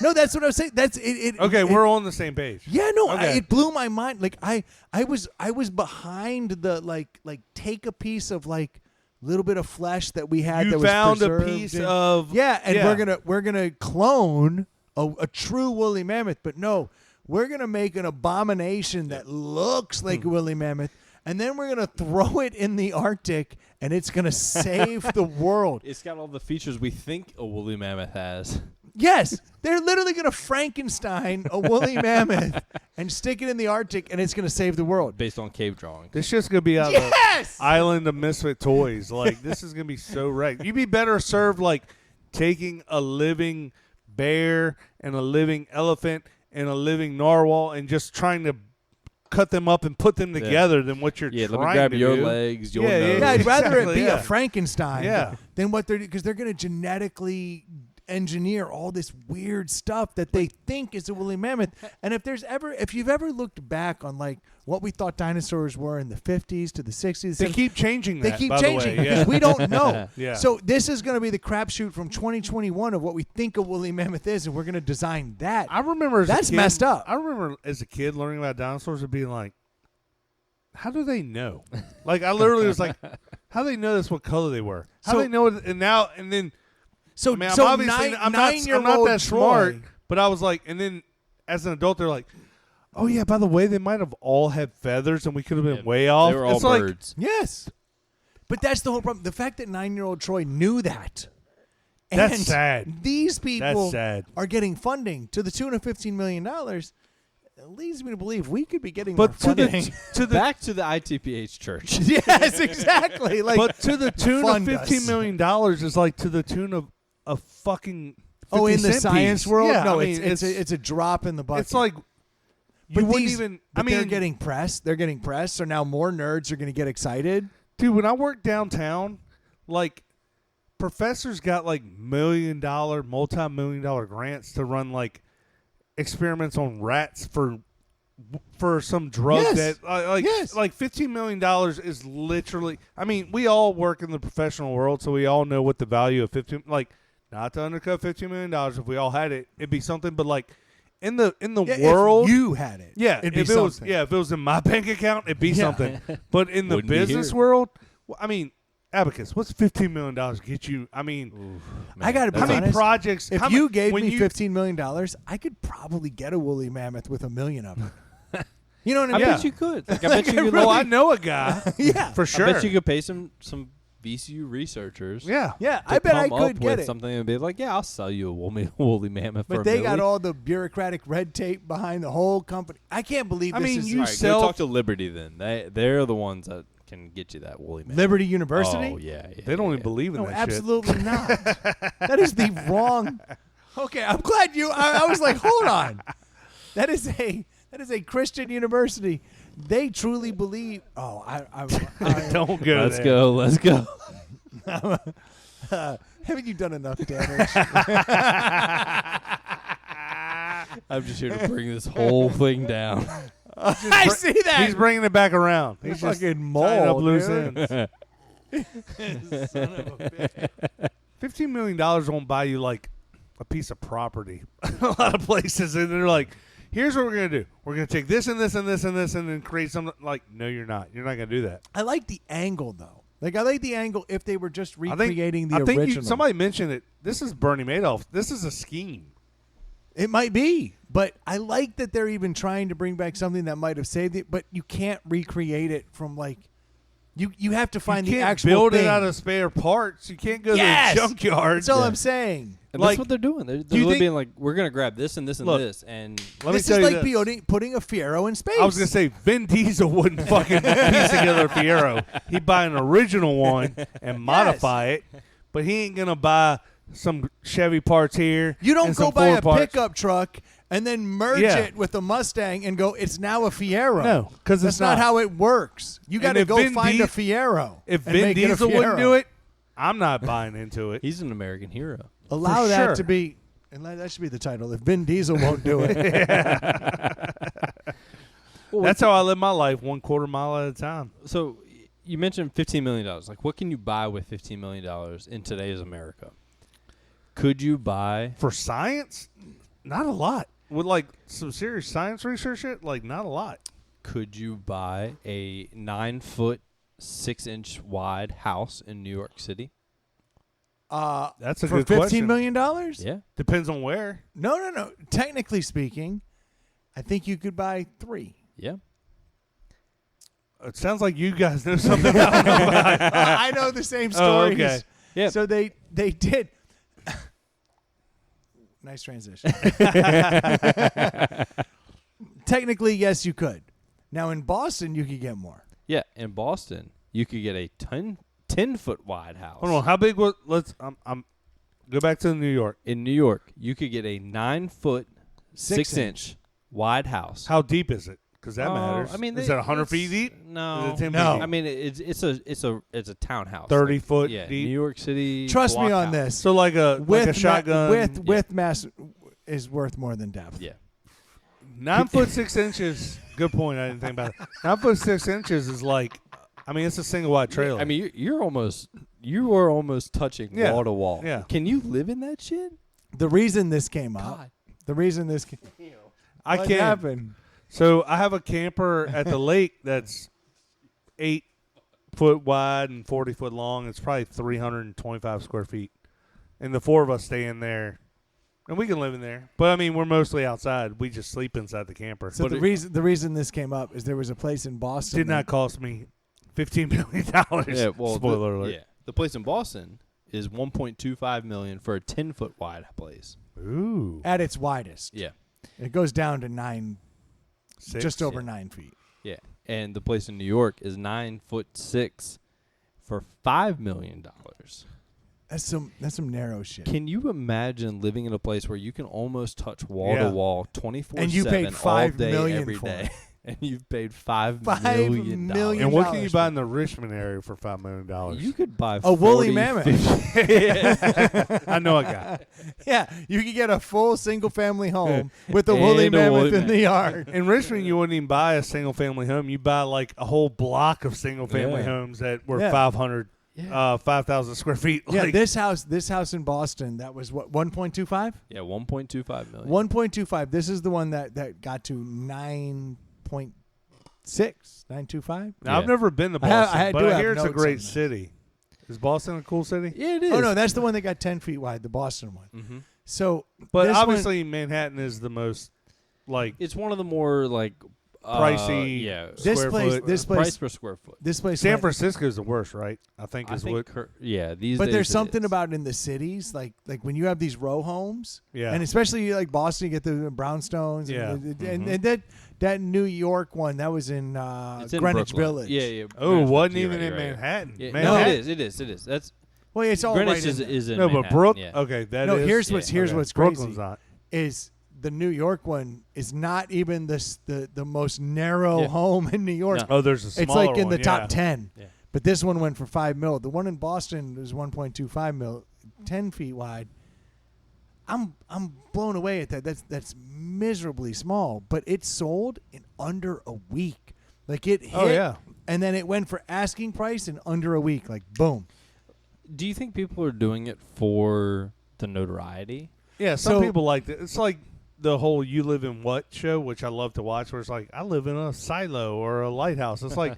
No, that's what I was saying. That's it. Okay, it, we're on the same page. Yeah, no, Okay. it blew my mind. Like I was behind the like take a piece of like little bit of flesh that we had. You that was found a preserved piece in- of yeah, and we're gonna clone a true woolly mammoth, but no, we're gonna make an abomination that looks like a woolly mammoth, and then we're gonna throw it in the Arctic, and it's gonna save the world. It's got all the features we think a woolly mammoth has. Yes, they're literally going to Frankenstein a woolly mammoth and stick it in the Arctic, and it's going to save the world. Based on cave drawings. This shit's gonna be out Yes! the Island of Misfit Toys. Like this is gonna be so right. You'd be better served like taking a living bear and a living elephant and a living narwhal and just trying to cut them up and put them together than what you're Yeah, trying let me grab to your do. legs, your Yeah, nose. Yeah, I'd rather it Exactly, be yeah. a Frankenstein Yeah. than what they're because they're going to genetically engineer all this weird stuff that they think is a woolly mammoth. And if you've ever looked back on like what we thought dinosaurs were in the 50s to the 60s, They keep changing They that. keep by changing the way. because Yeah. we don't know. Yeah. So this is going to be the crapshoot from 2021 of what we think a woolly mammoth is, and we're going to design that. I remember as a That's kid- messed up. I remember as a kid learning about dinosaurs and being like, how do they know? Like I literally was like, how do they know that's what color they were? How So- do they know it? And now and then So, I mean, so I'm obviously I'm not nine-year-old that smart, Troy- but I was like, and then as an adult, they're like, oh yeah, by the way, they might have all had feathers, and we could have been Yeah, way off. They were all It's like, birds. Yes. But that's the whole problem. The fact that 9-year-old Troy knew that. That's and sad. These people sad. are getting funding to the tune of $15 million. It leads me to believe we could be getting but more to funding. the Back to the ITPH church. Yes, exactly. Like, but to the tune of fund us. $15 million is like to the tune of a fucking 50 in the cent science piece. world, Yeah, no, I mean, it's a drop in the bucket. it's like you But wouldn't these- even. but I mean, they're getting press. They're getting press. So now more nerds are going to get excited. dude, when I worked downtown, like professors got like multi-million-dollar grants to run like experiments on rats for some drug Yes. that like Yes. like $15 million is literally. I mean, we all work in the professional world, so we all know what the value of 15 like not to undercut $15 million. If we all had it, it'd be something. But like in the Yeah, world, if you had it. yeah, it'd be if it was something. if it was in my bank account, it'd be Yeah. something. But in the Wouldn't be business here. world, I mean, Abacus, what's $15 million get you? I mean, I gotta be how many honest. projects? If how you ma- gave when me you- $15 million, I could probably get a woolly mammoth with 1 million of them. You know what I I mean? bet you could. Like, I bet you could. oh, I like, know a guy Yeah. for sure. I bet you could pay some VCU researchers. Yeah, Yeah, to I bet I come could up get with it. something and be like, yeah, I'll sell you a woolly mammoth. for But a they got milli. all the bureaucratic red tape behind the whole company. I can't believe I this mean, is you All right, sell- go talk to Liberty then. They're the ones that can get you that woolly mammoth. Liberty University. Oh yeah, yeah. they don't yeah. even believe in No, that absolutely not. That is the wrong. Okay, I'm glad you. I was like, hold on. That is a Christian university. They truly believe. Oh, I shit. Don't go Let's there. go. Let's go. haven't you done enough damage? I'm just here to bring this whole thing down. I see that. He's bringing it back around. He's just fucking tying up mole, loose dude. ends. $15 million won't buy you like a piece of property. A lot of places, and they're like, "Here's what we're gonna do. We're gonna take this and this and this and this, and then create something." Like, no, you're not. You're not gonna do that. I like the angle though. Like I like the angle if they were just I think. recreating the I think original. somebody mentioned it. This is Bernie Madoff. This is a scheme. It might be, but I like that they're even trying to bring back something that might have saved it. But you can't recreate it from like you have to find you the can't actual build thing. it out of spare parts. You can't go Yes! to the junkyard. That's all I'm saying. And Like, that's what they're doing. They're you literally think- being like, we're gonna grab this and this and Look, this, and Let This me is tell like you this. putting a Fiero in space. I was gonna say Vin Diesel wouldn't fucking piece together a Fiero. He'd buy an original one and modify it, but he ain't gonna buy some Chevy parts here. you don't and go some buy Ford a parts. pickup truck and then merge Yeah. it with a Mustang and go. It's now a Fiero. No, 'cause that's it's not not. how it works. You got to if go Vin find a Dies- Fiero. If and Vin make it a Diesel wouldn't Fiero. do it, I'm not buying into it. he's an American hero. Allow For that sure. to be. And that should be the title. If Vin Diesel won't do it, Well, That's how I live my life, 1/4 mile at a time. So you mentioned $15 million. Like, what can you buy with $15 million in today's America? Could you buy? For science, not a lot. With like some serious science research, shit, like not a lot. Could you buy a 9-foot, 6-inch wide house in New York City? That's a for good $15 question. million? Yeah. Depends on where. No. Technically speaking, I think you could buy 3. Yeah. It sounds like you guys know something about it. I know the same Oh, stories. okay. Yeah. So they did. Nice transition. Technically, yes, you could. Now in Boston, you could get more. Yeah. In Boston, you could get a 10-foot wide house. Hold on, how big was? Let's. I'm go back to New York. In New York, you could get a 9-foot, 6 6-inch wide house. How deep is it? Because that Oh, matters. I mean, is it 100 feet deep? No. Is it 10 No. feet deep? I mean, it's a townhouse. 30 Like, foot yeah, deep? New York City. Trust me block on house. this. So like a shotgun. Width mass is worth more than depth. Yeah. 9 foot 6 inches. Good point. I didn't think about it. 9 foot 6 inches is like. I mean, it's a single wide trailer. I mean, you are almost touching Yeah. wall to wall. Yeah. Can you live in that shit? The reason this came up. God. The reason this. I what can't. happened? So I have a camper at the lake that's 8 foot wide and 40 foot long. It's probably 325 square feet, and the 4 of us stay in there, and we can live in there. But I mean, we're mostly outside. We just sleep inside the camper. So But the reason this came up is there was a place in it Boston. did not cost me $15 million. Yeah. Well, Spoiler alert. Yeah. The place in Boston is $1.25 million for a 10-foot wide place. Ooh. at its widest. Yeah. It goes down to 9, 6, just over yeah. 9 feet. Yeah. And the place in New York is 9'6" for $5 million. That's some narrow shit. Can you imagine living in a place where you can almost touch wall Yeah. to wall 24/7 And you paid all $5 day million every for day, it. and you've paid $5 $5 million. million. And what can you dollars buy for- in the Richmond area for $5 million? You could buy A woolly 40, mammoth. 50 I know a guy. Yeah, you could get a full single-family home with a woolly And a woolly mammoth in the yard. In Richmond, you wouldn't even buy a single family home. You buy like a whole block of single family Yeah. homes that were Yeah. 5,000 square feet. Yeah, Like, this house in Boston, that was what, 1.25? Yeah, 1.25 million. 1.25. This is the one that got to 9.6, 9.25. now, I've Yeah. never been to I have- Boston, I but do I have hear it's a notes great on this. city. Is Boston a cool city? Yeah, it is. Oh, no, that's the one that got 10 feet wide, the Boston one. Mm-hmm. So, But this one- obviously, Manhattan is the most like It's one of the more like pricey. yeah, This square place- foot. this price place- per square foot. this place San went- Francisco is the worst, right? I think I is think what. yeah, these But days there's it something is. about in the cities, like when you have these row homes, Yeah. and especially like Boston, you get the brownstones, Yeah. and that New York one that was in It's in Greenwich Brooklyn. Village. Yeah, yeah. Oh, Greenwich wasn't Village, even you're in right, you're right. Manhattan. Yeah, no, Manhattan. it is. That's Well, it's all Greenwich right in is, there. is in No, but Manhattan, Brook. yeah. Okay, that No, is. here's yeah, what's okay. crazy Brooklyn's not. is the New York one is not even the most narrow Yeah. home in New York. No. Oh, there's a It's smaller like in the one, top yeah. 10. Yeah. But this one went for $5 million. The one in Boston was 1.25 million, 10 feet wide. I'm blown away at that. That's miserably small, but it sold in under a week. Like it hit, Oh, yeah. and then it went for asking price in under a week. Like boom. Do you think people are doing it for the notoriety? Yeah, some So- people like that. It's like the whole "You Live in What" show, which I love to watch. Where it's like, I live in a silo or a lighthouse. It's like,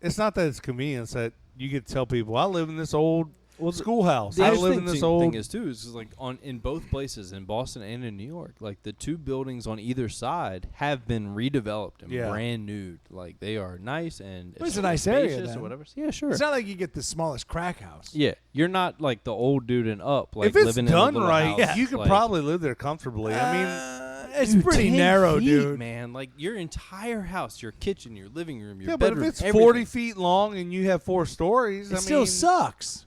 it's not that it's convenience that you get to tell people I live in this old schoolhouse. The I live in interesting this thing old. is too is like in both places in Boston and in New York, like the two buildings on either side have been redeveloped and Yeah. brand new. Like they are nice and Well, it's a nice area, spacious then. or whatever. Yeah, sure. It's not like you get the smallest crack house. Yeah, you're not like the old dude and up. Like if it's living done in a little right, house, you could like, probably live there comfortably. I mean, It's dude, pretty 10 narrow, feet, dude. man. Like your entire house, your kitchen, your living room, your yeah, but bedroom. if it's everything. 40 feet long and you have 4 stories, It I still mean, sucks.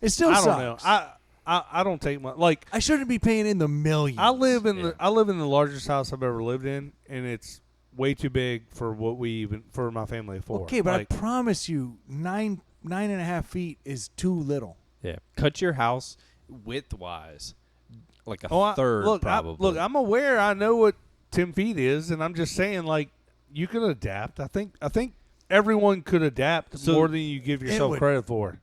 It still I sucks. don't know. I don't take my like. I shouldn't be paying in the millions. I live in Yeah. the the largest house I've ever lived in, and it's way too big for what we even for my family of 4. Okay, but like, I promise you, 9.5 feet is too little. Yeah, cut your house widthwise, like a oh, third look, probably. look, I'm aware. I know what 10 feet is, and I'm just saying, like, you can adapt. I think everyone could adapt So- more than you give yourself would- credit for.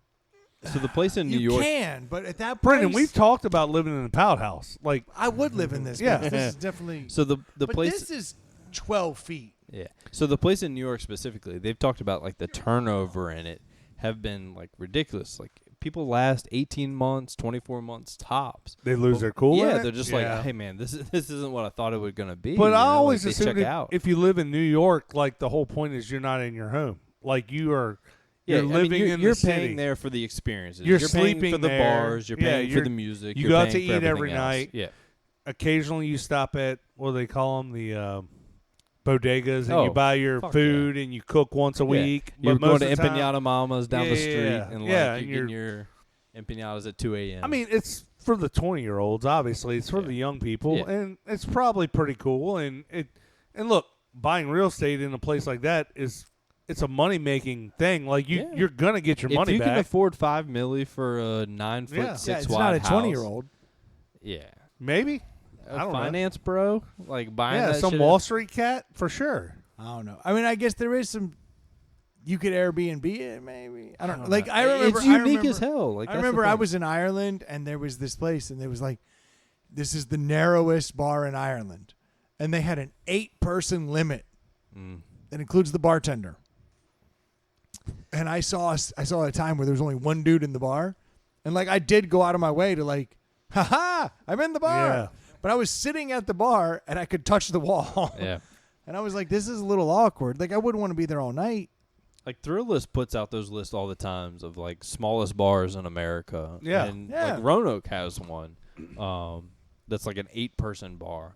So the place in New You York. can, but at that Brendan, price, we've talked about living in a pallet house. Like, I would live in this. Yeah. place. This is definitely. So the but place. this is 12 feet. Yeah. So the place in New York specifically, they've talked about like the turnover in it have been like ridiculous. Like people last 18 months, 24 months tops. they lose their cool. Yeah, in it? they're just Yeah. like, hey man, this isn't what I thought it was gonna be. But you I know, always like, they assume check out. if you live in New York, like the whole point is you're not in your home. Like you're Yeah, living you're, in you're the paying city. there for the experiences. You're paying sleeping for the there. bars. You're Yeah, paying for you're- the music. you you're go out paying to for eat everything every else. night. Yeah. Occasionally you stop at what do they call them, the bodegas, and you Oh, buy your fuck food and you cook once a Yeah. week. You're but going most to of the time- Empanada Mamas down the Yeah, street, yeah, and yeah, like and you're getting your empanadas at 2 a.m. I mean, it's for the 20-year-olds. Obviously, it's for Yeah. the young people, Yeah. and it's probably pretty cool. And look, buying real estate in a place like that it's a money making thing. Like Yeah. you're gonna get your if money you back. can afford $5 million for a 9 foot Yeah. 6 Yeah, it's wide not a house, 20-year-old. Yeah. Maybe A I don't know. finance bro, like buying Yeah, that some shit Wall Street cat for sure. I don't know. I mean, I guess there is some. You could Airbnb it, maybe. I don't know. don't Like know. I remember, it's unique I remember, as hell. Like I that's the remember I thing. was in Ireland and there was this place and there was like, this is the narrowest bar in Ireland, and they had an 8-person limit that includes the bartender. And I saw a time where there was only one dude in the bar, and like I did go out of my way to like, haha, I'm in the bar. Yeah. But I was sitting at the bar and I could touch the wall. Yeah. And I was like, this is a little awkward. Like I wouldn't want to be there all night. Like Thrillist puts out those lists all the times of like smallest bars in America. Yeah. And Yeah. like Roanoke has one. That's like an 8-person bar.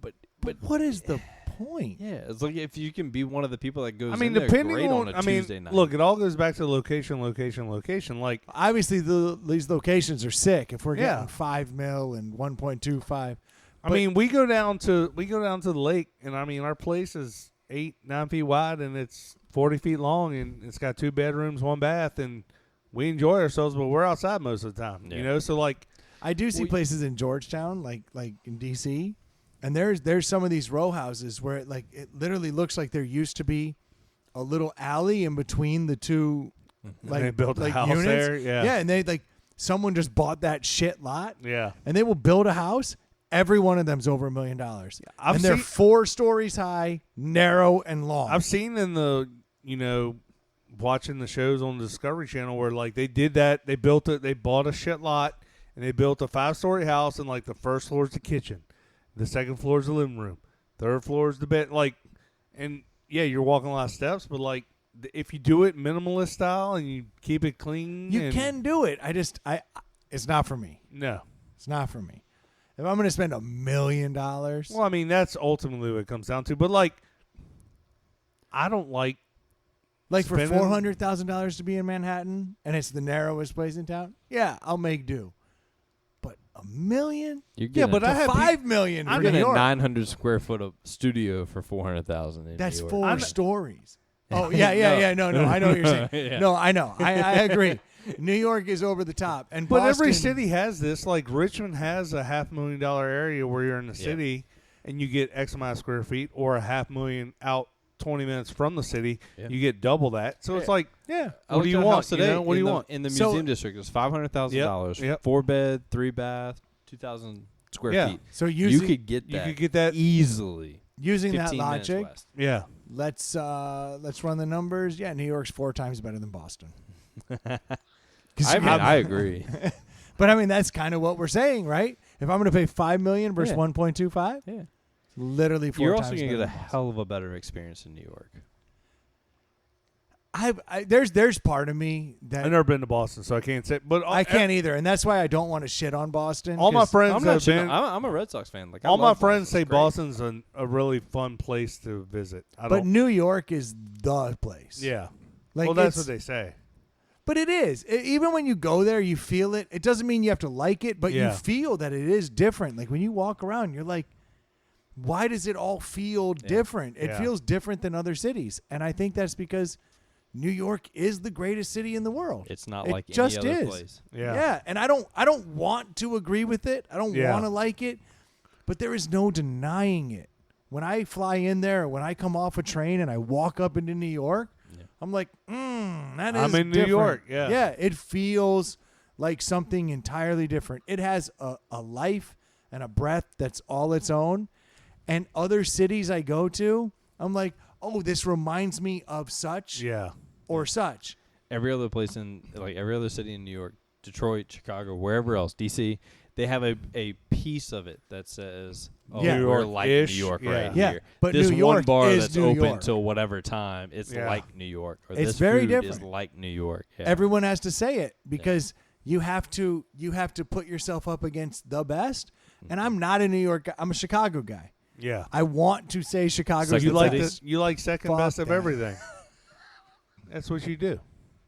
But What is the point? yeah, it's like if you can be one of the people that goes I mean, in there, depending great on, on a I mean, Tuesday night. look, it all goes back to location. Like, Obviously, these locations are sick. If we're Yeah. getting $5 million and 1.25, I mean, we go down to the lake, and I mean, our place is 8-9 feet wide, and it's 40 feet long, and it's got 2 bedrooms, 1 bath, and we enjoy ourselves, but we're outside most of the time. Yeah. You know, so like, I do see places in Georgetown, like in DC, and there's some of these row houses where it literally looks like there used to be a little alley in between the two, like they built a like house units. there. Yeah, Yeah, and they like someone just bought that shit lot, yeah. and they will build a house. Every one of them's over $1 million, I've and they're seen- 4 stories high, narrow and long. I've seen in the, watching the shows on the Discovery Channel where like they did that. They bought a shit lot, and they built a 5-story house, and like the first floor is the kitchen, the second floor is the living room, third floor is the bed. Like, and yeah, you're walking a lot of steps, but like if you do it minimalist style and you keep it clean, You and- can do it. It's not for me. No. It's not for me. If I'm going to spend $1 million, Well, I mean, that's ultimately what it comes down to. But like, I don't like. like for spending- $400,000 to be in Manhattan and it's the narrowest place in town, yeah, I'll make do. But $1 million? You're Yeah, getting but a, I have $5 million you're for getting New a York. 900 square foot of studio for $400,000 in That's New York. 4 stories. Oh, yeah. No, I know what you're saying. Yeah. No, I know. I agree. New York is over the top. And But every Boston- city has this. Like Richmond has a $500,000 area where you're in the Yeah. city and you get X amount of square feet, or a $500,000 out 20 minutes from the city, Yeah. you get double that. So it's like, Yeah. I what do looked you at a want? house today? What do you want? In the So- museum district, it was $500,000. Yep. 4 bed, 3 bath, 2,000 square Yeah. feet. So You using, could get You that. could get that. easily. using that 15 minutes logic, west. Yeah. let's run the numbers. Yeah, New York's 4 times better than Boston. 'Cause I you mean, have- I agree. But I mean, that's kind of what we're saying, right? If I'm going to pay $5 million versus Yeah. 1.25, Yeah. literally 4 You're times also going to better get a than hell of a better experience in New York. there's part of me that I've never been to Boston, so I can't say. But I can't either, and that's why I don't want to shit on Boston. All my 'cause friends I'm not have shitting- been. I'm a Red Sox fan. Like I All my love friends Boston. say It's great. Boston's a really fun place to visit. But New York is the place. yeah. Like, Well, that's it's- what they say. But it is. Even when you go there, you feel it. It doesn't mean you have to like it, but you Yeah. feel that it is different. Like when you walk around, you're like, why does it all feel different? It Yeah. feels different than other cities. And I think that's because New York is the greatest city in the world. It's not It like just any other is. place. Yeah. And I don't want to agree with it. I don't Yeah. want to like it, but there is no denying it. when I fly in there, when I come off a train and I walk up into New York, I'm like, that is I'm in New different. York, yeah. Yeah, it feels like something entirely different. It has a life and a breath that's all its own. And other cities I go to, I'm like, oh, this reminds me of such or such. Every other place every other city in New York, Detroit, Chicago, wherever else, DC, they have a piece of it that says, "Oh, Yeah. we're like New New York York-ish, right yeah. here." But this New one York bar is that's New open York. till whatever time, it's Yeah. like New York. Or It's this very food is different. like New York. Yeah. Everyone has to say it because you have to put yourself up against the best. And I'm not a New York guy. I'm a Chicago guy. Yeah. I want to say Chicago's Second You the like best. you like second Fuck best of that. everything. That's what you do.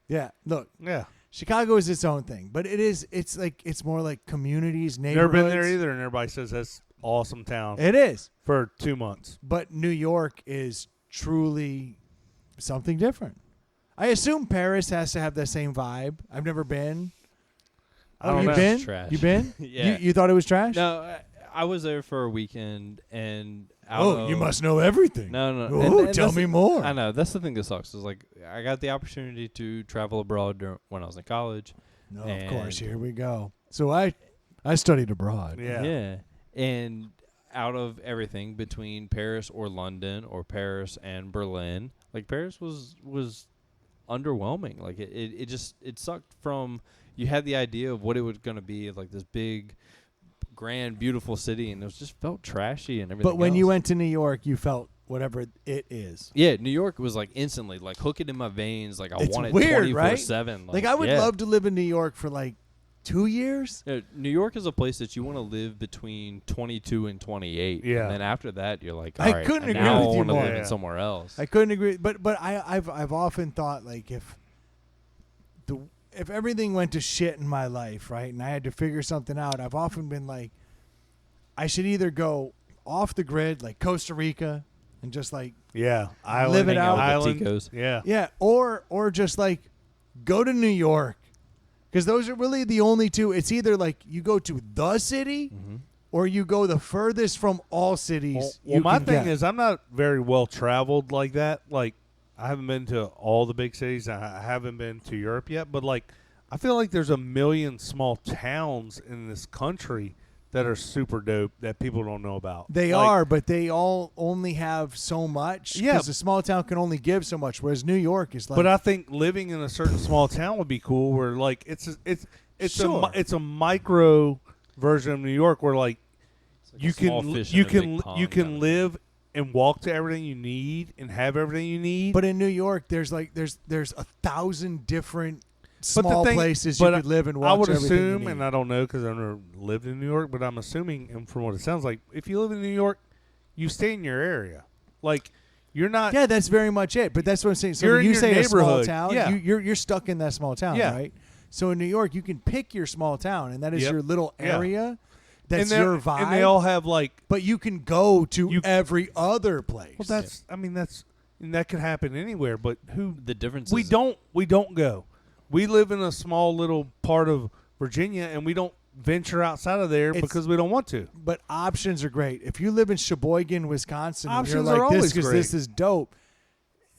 Yeah, look, Yeah. Chicago is its own thing, but it's more like communities, Never neighborhoods. been there either, and everybody says that's awesome town It is, for 2 months. but New York is truly something different. I assume Paris has to have the same vibe. I've never been. I don't you know. been? It's trash. You been? Yeah. You thought it was trash? No, I was there for a weekend, and Oh, you must know everything. No. Oh, and tell that's me the- more. I know that's the thing that sucks. Is like I got the opportunity to travel abroad when I was in college. No, of course. And- Here we go. So I studied abroad. Yeah. And out of everything between Paris or London or Paris and Berlin, like Paris was underwhelming. Like it just sucked from you had the idea of what it was going to be, like this big, grand, beautiful city, and it just felt trashy and everything. But when you else. went to New York, you felt whatever it is. Yeah, New York was like instantly like hook it in my veins. Like I It's want it weird, 24/7. Like I would love to live in New York for like 2 years. Yeah, New York is a place that you want to live between 22 and 28. Yeah. And then after that, you're like, I all right, couldn't and agree now with I you want to more. live Yeah. in somewhere else. I couldn't agree, but I've often thought like if everything went to shit in my life, right, and I had to figure something out, I've often been like, I should either go off the grid, like Costa Rica, and just like Yeah. Island, Live it out. Island. Ticos. Yeah. or just like go to New York, because those are really the only two. It's either like you go to the city, or you go the furthest from all cities. Well, you my can thing get. is, I'm not very well traveled like that. Like, I haven't been to all the big cities. I haven't been to Europe yet. But, like, I feel like there's a million small towns in this country that are super dope that people don't know about. They Like, are, but they all only have so much. Yeah. Because a small town can only give so much, whereas New York is like. But I think living in a certain small town would be cool. Where like it's Sure. a micro version of New York where like Like you a small can fish you in a can big pond you can kinda live and walk to everything you need and have everything you need. But in New York, there's 1,000 different But the small thing- places you but could live and walk I would to everything you assume, need. and I don't know because I've never lived in New York, but I'm assuming, and from what it sounds like, if you live in New York, you stay in your area. Like you're not. Yeah, that's very much it. But that's what I'm saying. So You're when in you your say a small neighborhood. town, Yeah. you're stuck in that small town, Yeah. right? So in New York, you can pick your small town, and that is Yep. your little Yeah. area. That's and they're- your vibe. And they all have like. but you can go to You- every other place. Well, that's. I mean, that's. And that could happen anywhere. But who? The difference We is don't go. We live in a small little part of Virginia, and we don't venture outside of there It's- because we don't want to. But options are great. If you live in Sheboygan, Wisconsin, and Options you're are like this always because great. this is dope.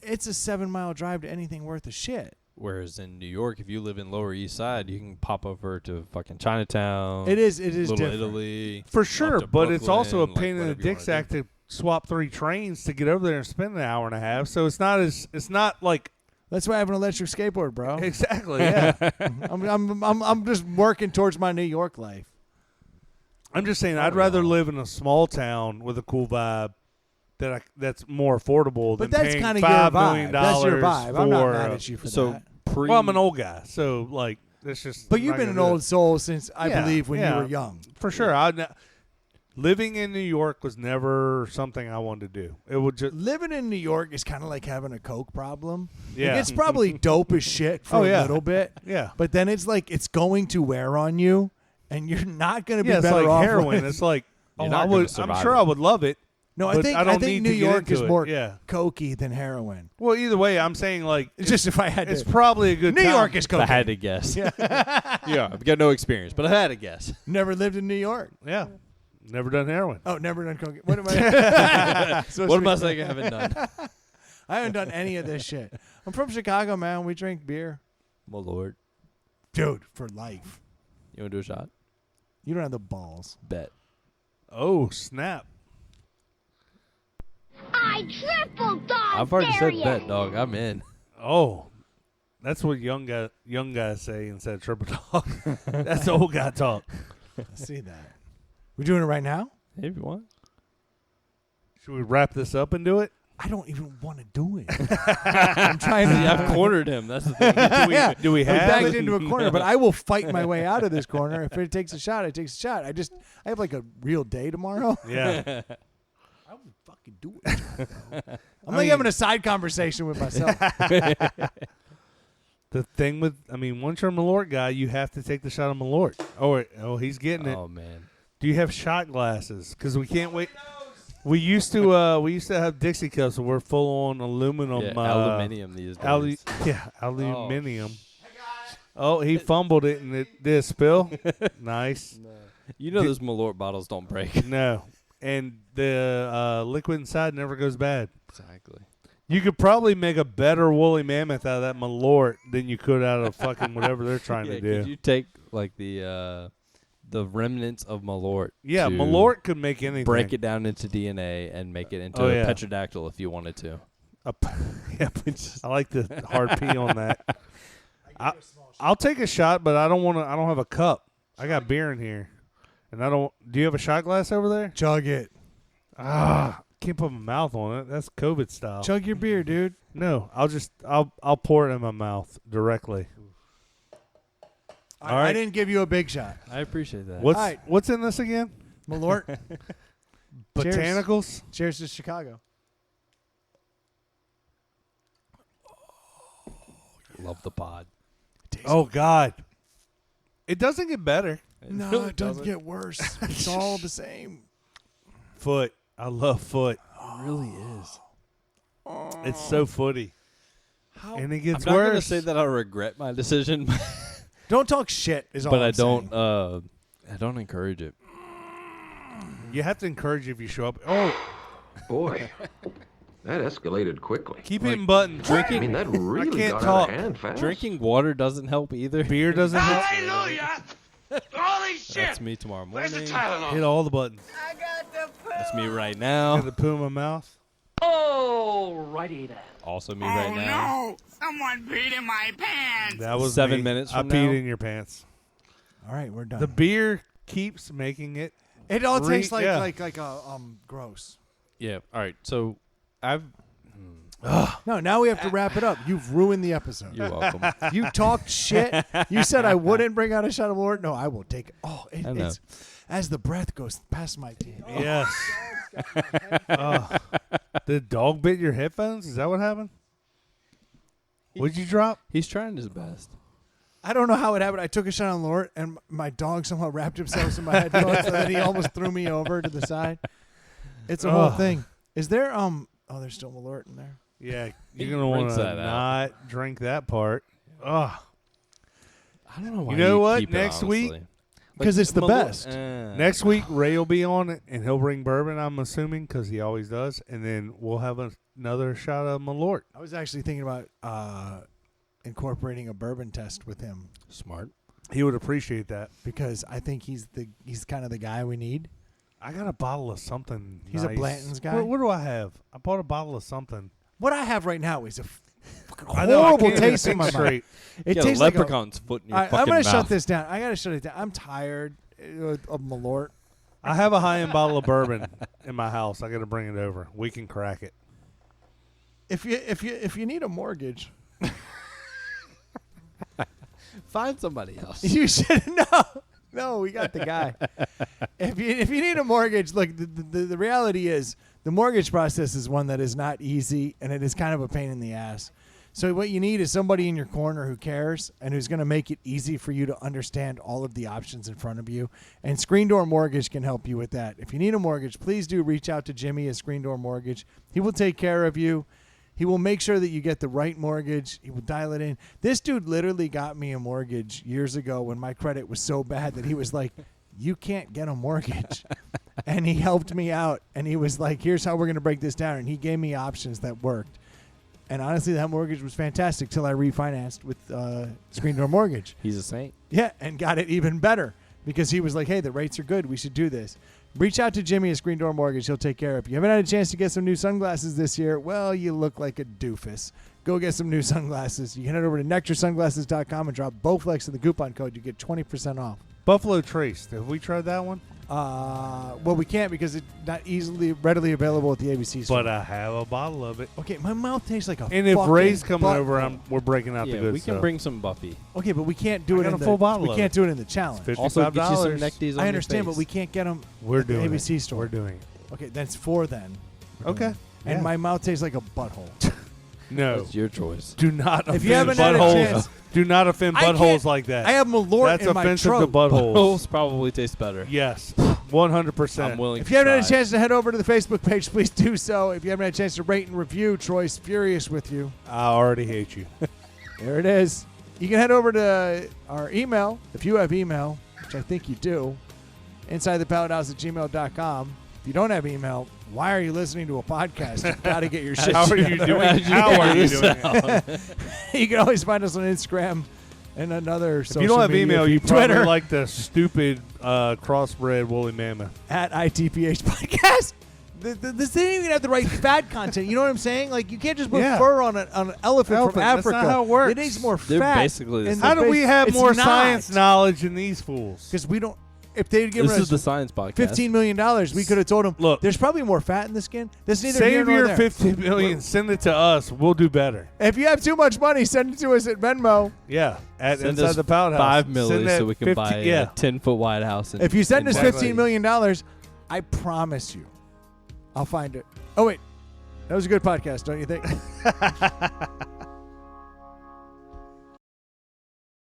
It's a 7-mile drive to anything worth a shit. Whereas in New York, if you live in Lower East Side, you can pop over to fucking Chinatown. It is Little different. Italy. For up sure, to but it's also a Brooklyn, pain in the whatever you dick wanna sack do. to swap 3 trains to get over there and spend an hour and a half. So it's not like That's why I have an electric skateboard, bro. exactly. Yeah, I'm just working towards my New York life. I'm just saying I'd rather live in a small town with a cool vibe that's more affordable. But than that's paying kind of your $5 vibe. million That's your vibe. I'm not for, mad at you for So that. pre. Well, I'm an old guy, so like that's just. But I'm you've not been an gonna do old it. soul since I Yeah, believe when yeah. you were young. For sure. Living in New York was never something I wanted to do. It would just Living in New York is kind of like having a coke problem. Like, Yeah. it's probably dope as shit for Oh, a yeah. little bit, yeah. but then it's like it's going to wear on you, and you're not going to be Yeah, it's better like off. heroin. with- It's like You're oh, not I gonna would. I'm survive sure it. I would love it. no, I but think I don't think need New to get York into is it. more Yeah. cokey than heroin. Well, either way, I'm saying like It's just if I had it's to. probably a good. New time. York is I had cocaine. to guess. Yeah, I've got no experience, but I had to guess. Never lived in New York. Yeah. Never done heroin. Oh, never done cocaine. What am I? What am I saying I haven't done? I haven't done any of this shit. I'm from Chicago, man. We drink beer. My lord. Dude, for life. You want to do a shot? You don't have the balls. Bet. Oh, snap. I triple dog I've already dare said ya. bet, dog. I'm in. Oh, that's what young guys say instead of triple dog. That's old guy talk. I see that. We doing it right now? Hey, if you want. Should we wrap this up and do it? I don't even want to do it. I'm trying to. See, I've cornered him. That's the thing. Do we I'm have backed it? into a corner, but I will fight my way out of this corner. If it takes a shot, it takes a shot. I have like a real day tomorrow. Yeah. I will fucking do it. I'm like having a side conversation with myself. The thing with, once you're a Malort guy, you have to take the shot of Malort. Oh, he's getting it. Oh man. Do you have shot glasses? Because we can't wait. We used to have Dixie cups, so we're full on aluminum. Yeah, aluminium these days. Aluminium. Oh, he fumbled it and it did spill. Nice. You know those Malort bottles don't break. No, and the liquid inside never goes bad. Exactly. You could probably make a better woolly mammoth out of that Malort than you could out of fucking whatever they're trying to do. Could you take like the remnants of Malort? Yeah, to Malort could make anything. break it down into DNA and make it into Oh, a yeah. petrodactyl if you wanted to. Yeah, I like the hard P on that. I'll take a shot, but I don't want to. I don't have a cup. I got beer in here, and I don't. Do you have a shot glass over there? Chug it. Can't put my mouth on it. That's COVID style. Chug your beer, dude. No, I'll pour it in my mouth directly. I didn't give you a big shot. I appreciate that. What's All right. what's in this again? Malort. Cheers. Botanicals. Cheers to Chicago. Love the pod. Oh God, it doesn't get better. No, really it doesn't get worse. It's all the same. Foot. I love foot. It really is. It's so footy. And it I'm gets not going to worse. say that I regret my decision, Don't talk shit. Is all but I'm I don't. saying. I don't encourage it. You have to encourage if you show up. Oh, Boy, that escalated quickly. keep hitting buttons. I mean, that really can't got talk. out of hand fast. Drinking water doesn't help either. Beer doesn't help. That's me tomorrow morning. Hit all the buttons. That's me right Got now. the poo in my mouth. Alrighty then. Also me right now. Someone peed in my pants. That was 7 me. minutes I from peed now. in your pants. All right, we're done. The beer keeps making it. it all tastes like yeah. like a gross. Yeah. All right. So I've. No, now we have to wrap it up. You've ruined the episode. You're welcome. You talked shit. You said I wouldn't bring out a shot of Malort. No, I will take it. Oh, I know. it's as the breath goes past my teeth. Yes. The dog bit your headphones? Is that what happened? What'd you drop? He's trying his best. I don't know how it happened. I took a shot on Malort, and my dog somehow wrapped himself in my headphones, and then he almost threw me over to the side. It's a whole Ugh. thing. Is there Oh, there's still Malort in there. Yeah, He you're gonna want rinse to that out. not drink that part. Ugh. I don't know why. You know what? Keep it, Next week- honestly. 'Cause it's the Malort- best. Next week Ray will be on it, and he'll bring bourbon. I'm assuming because he always does, and then we'll have another shot of Malort. I was actually thinking about incorporating a bourbon test with him Smart. He would appreciate that. because I think he's kind of the guy we need. I got a bottle of something. He's a nice. Blanton's guy? What do I have? I bought a bottle of something. What I have right now is a fucking I know, I horrible can't even taste in think my mouth. straight. It Got a tastes like leprechaun's foot in your I'm fucking gonna mouth. shut this down. I gotta shut it down. I'm tired of Malort. I have a high-end bottle of bourbon in my house. I got to bring it over. We can crack it. If you need a mortgage, Find somebody else. you should no. We got the guy. If you need a mortgage, look, the reality is the mortgage process is one that is not easy, and it is kind of a pain in the ass. So what you need is somebody in your corner who cares and who's going to make it easy for you to understand all of the options in front of you. And Screen Door Mortgage can help you with that. If you need a mortgage, please do reach out to Jimmy at Screen Door Mortgage. He will take care of you. He will make sure that you get the right mortgage. He will dial it in. This dude literally got me a mortgage years ago when my credit was so bad that he was like, you can't get a mortgage. And he helped me out. And he was like, here's how we're going to break this down. And he gave me options that worked. And honestly, that mortgage was fantastic till I refinanced with Screen Door Mortgage. He's a saint. Yeah, and got it even better because he was like, hey, the rates are good. We should do this. Reach out to Jimmy at Screen Door Mortgage. He'll take care of you. You haven't had a chance to get some new sunglasses this year? Well, you look like a doofus. Go get some new sunglasses. You can head over to nectarsunglasses.com and drop Bowflex in the coupon code. You get 20% off. Buffalo Trace. Have we tried that one? Well, we can't because it's not readily available at the ABC store. But I have a bottle of it. Okay, my mouth tastes like a And if fucking Ray's coming butthole. over, we're breaking out the Yeah, good we stuff. can bring some Buffy. Okay, but we can't do I it got in a the full bottle We of can't it. do it in the challenge. $55. Also, get you some Necties on I your understand, but face. we can't get them We're at the doing ABC it. store. We're doing it. Okay, that's 4 then. Okay. And Yeah. my mouth tastes like a butthole. No. That's your choice. Do not offend If you haven't had a buttholes. chance- Do not offend I can't- buttholes like that. I have Malort That's in my offensive to throat. buttholes. Holes probably taste better. Yes. 100%. I'm willing If to you haven't had a try. chance to head over to the Facebook page, please do so. If you haven't had a chance to rate and review, Troy's furious with you. I already hate you. There it is. You can head over to our email, if you have email, which I think you do, insidethepallethouse@gmail.com. If you don't have email, why are you listening to a podcast? You've got to get your shit How are you together. doing? How are you doing it? You can always find us on Instagram and another If social you don't have media email, feed. you probably Twitter like the stupid crossbred woolly mammoth. at ITPH Podcast. This didn't even have the right fat content. You know what I'm saying? Like, you can't just put Yeah. fur on an elephant from Elephant, that's Africa. not how it works. It needs more They're fat. basically the in same. the How do we face. have It's more not. science knowledge than these fools? Because we don't. If they'd given This us is the science podcast. $15 million, we could have told them, Look. there's probably more fat in the skin. That's neither here Save nor your there. 15 million, send it to us. We'll do better. If you have too much money, send it to us at Venmo. Yeah, at Send Inside us the Pout House. 5 Send million that so we can 50 buy a yeah. 10-foot wide house. If you send us Exactly. $15 million, I promise you, I'll find it. Oh, wait. That was a good podcast, don't you think?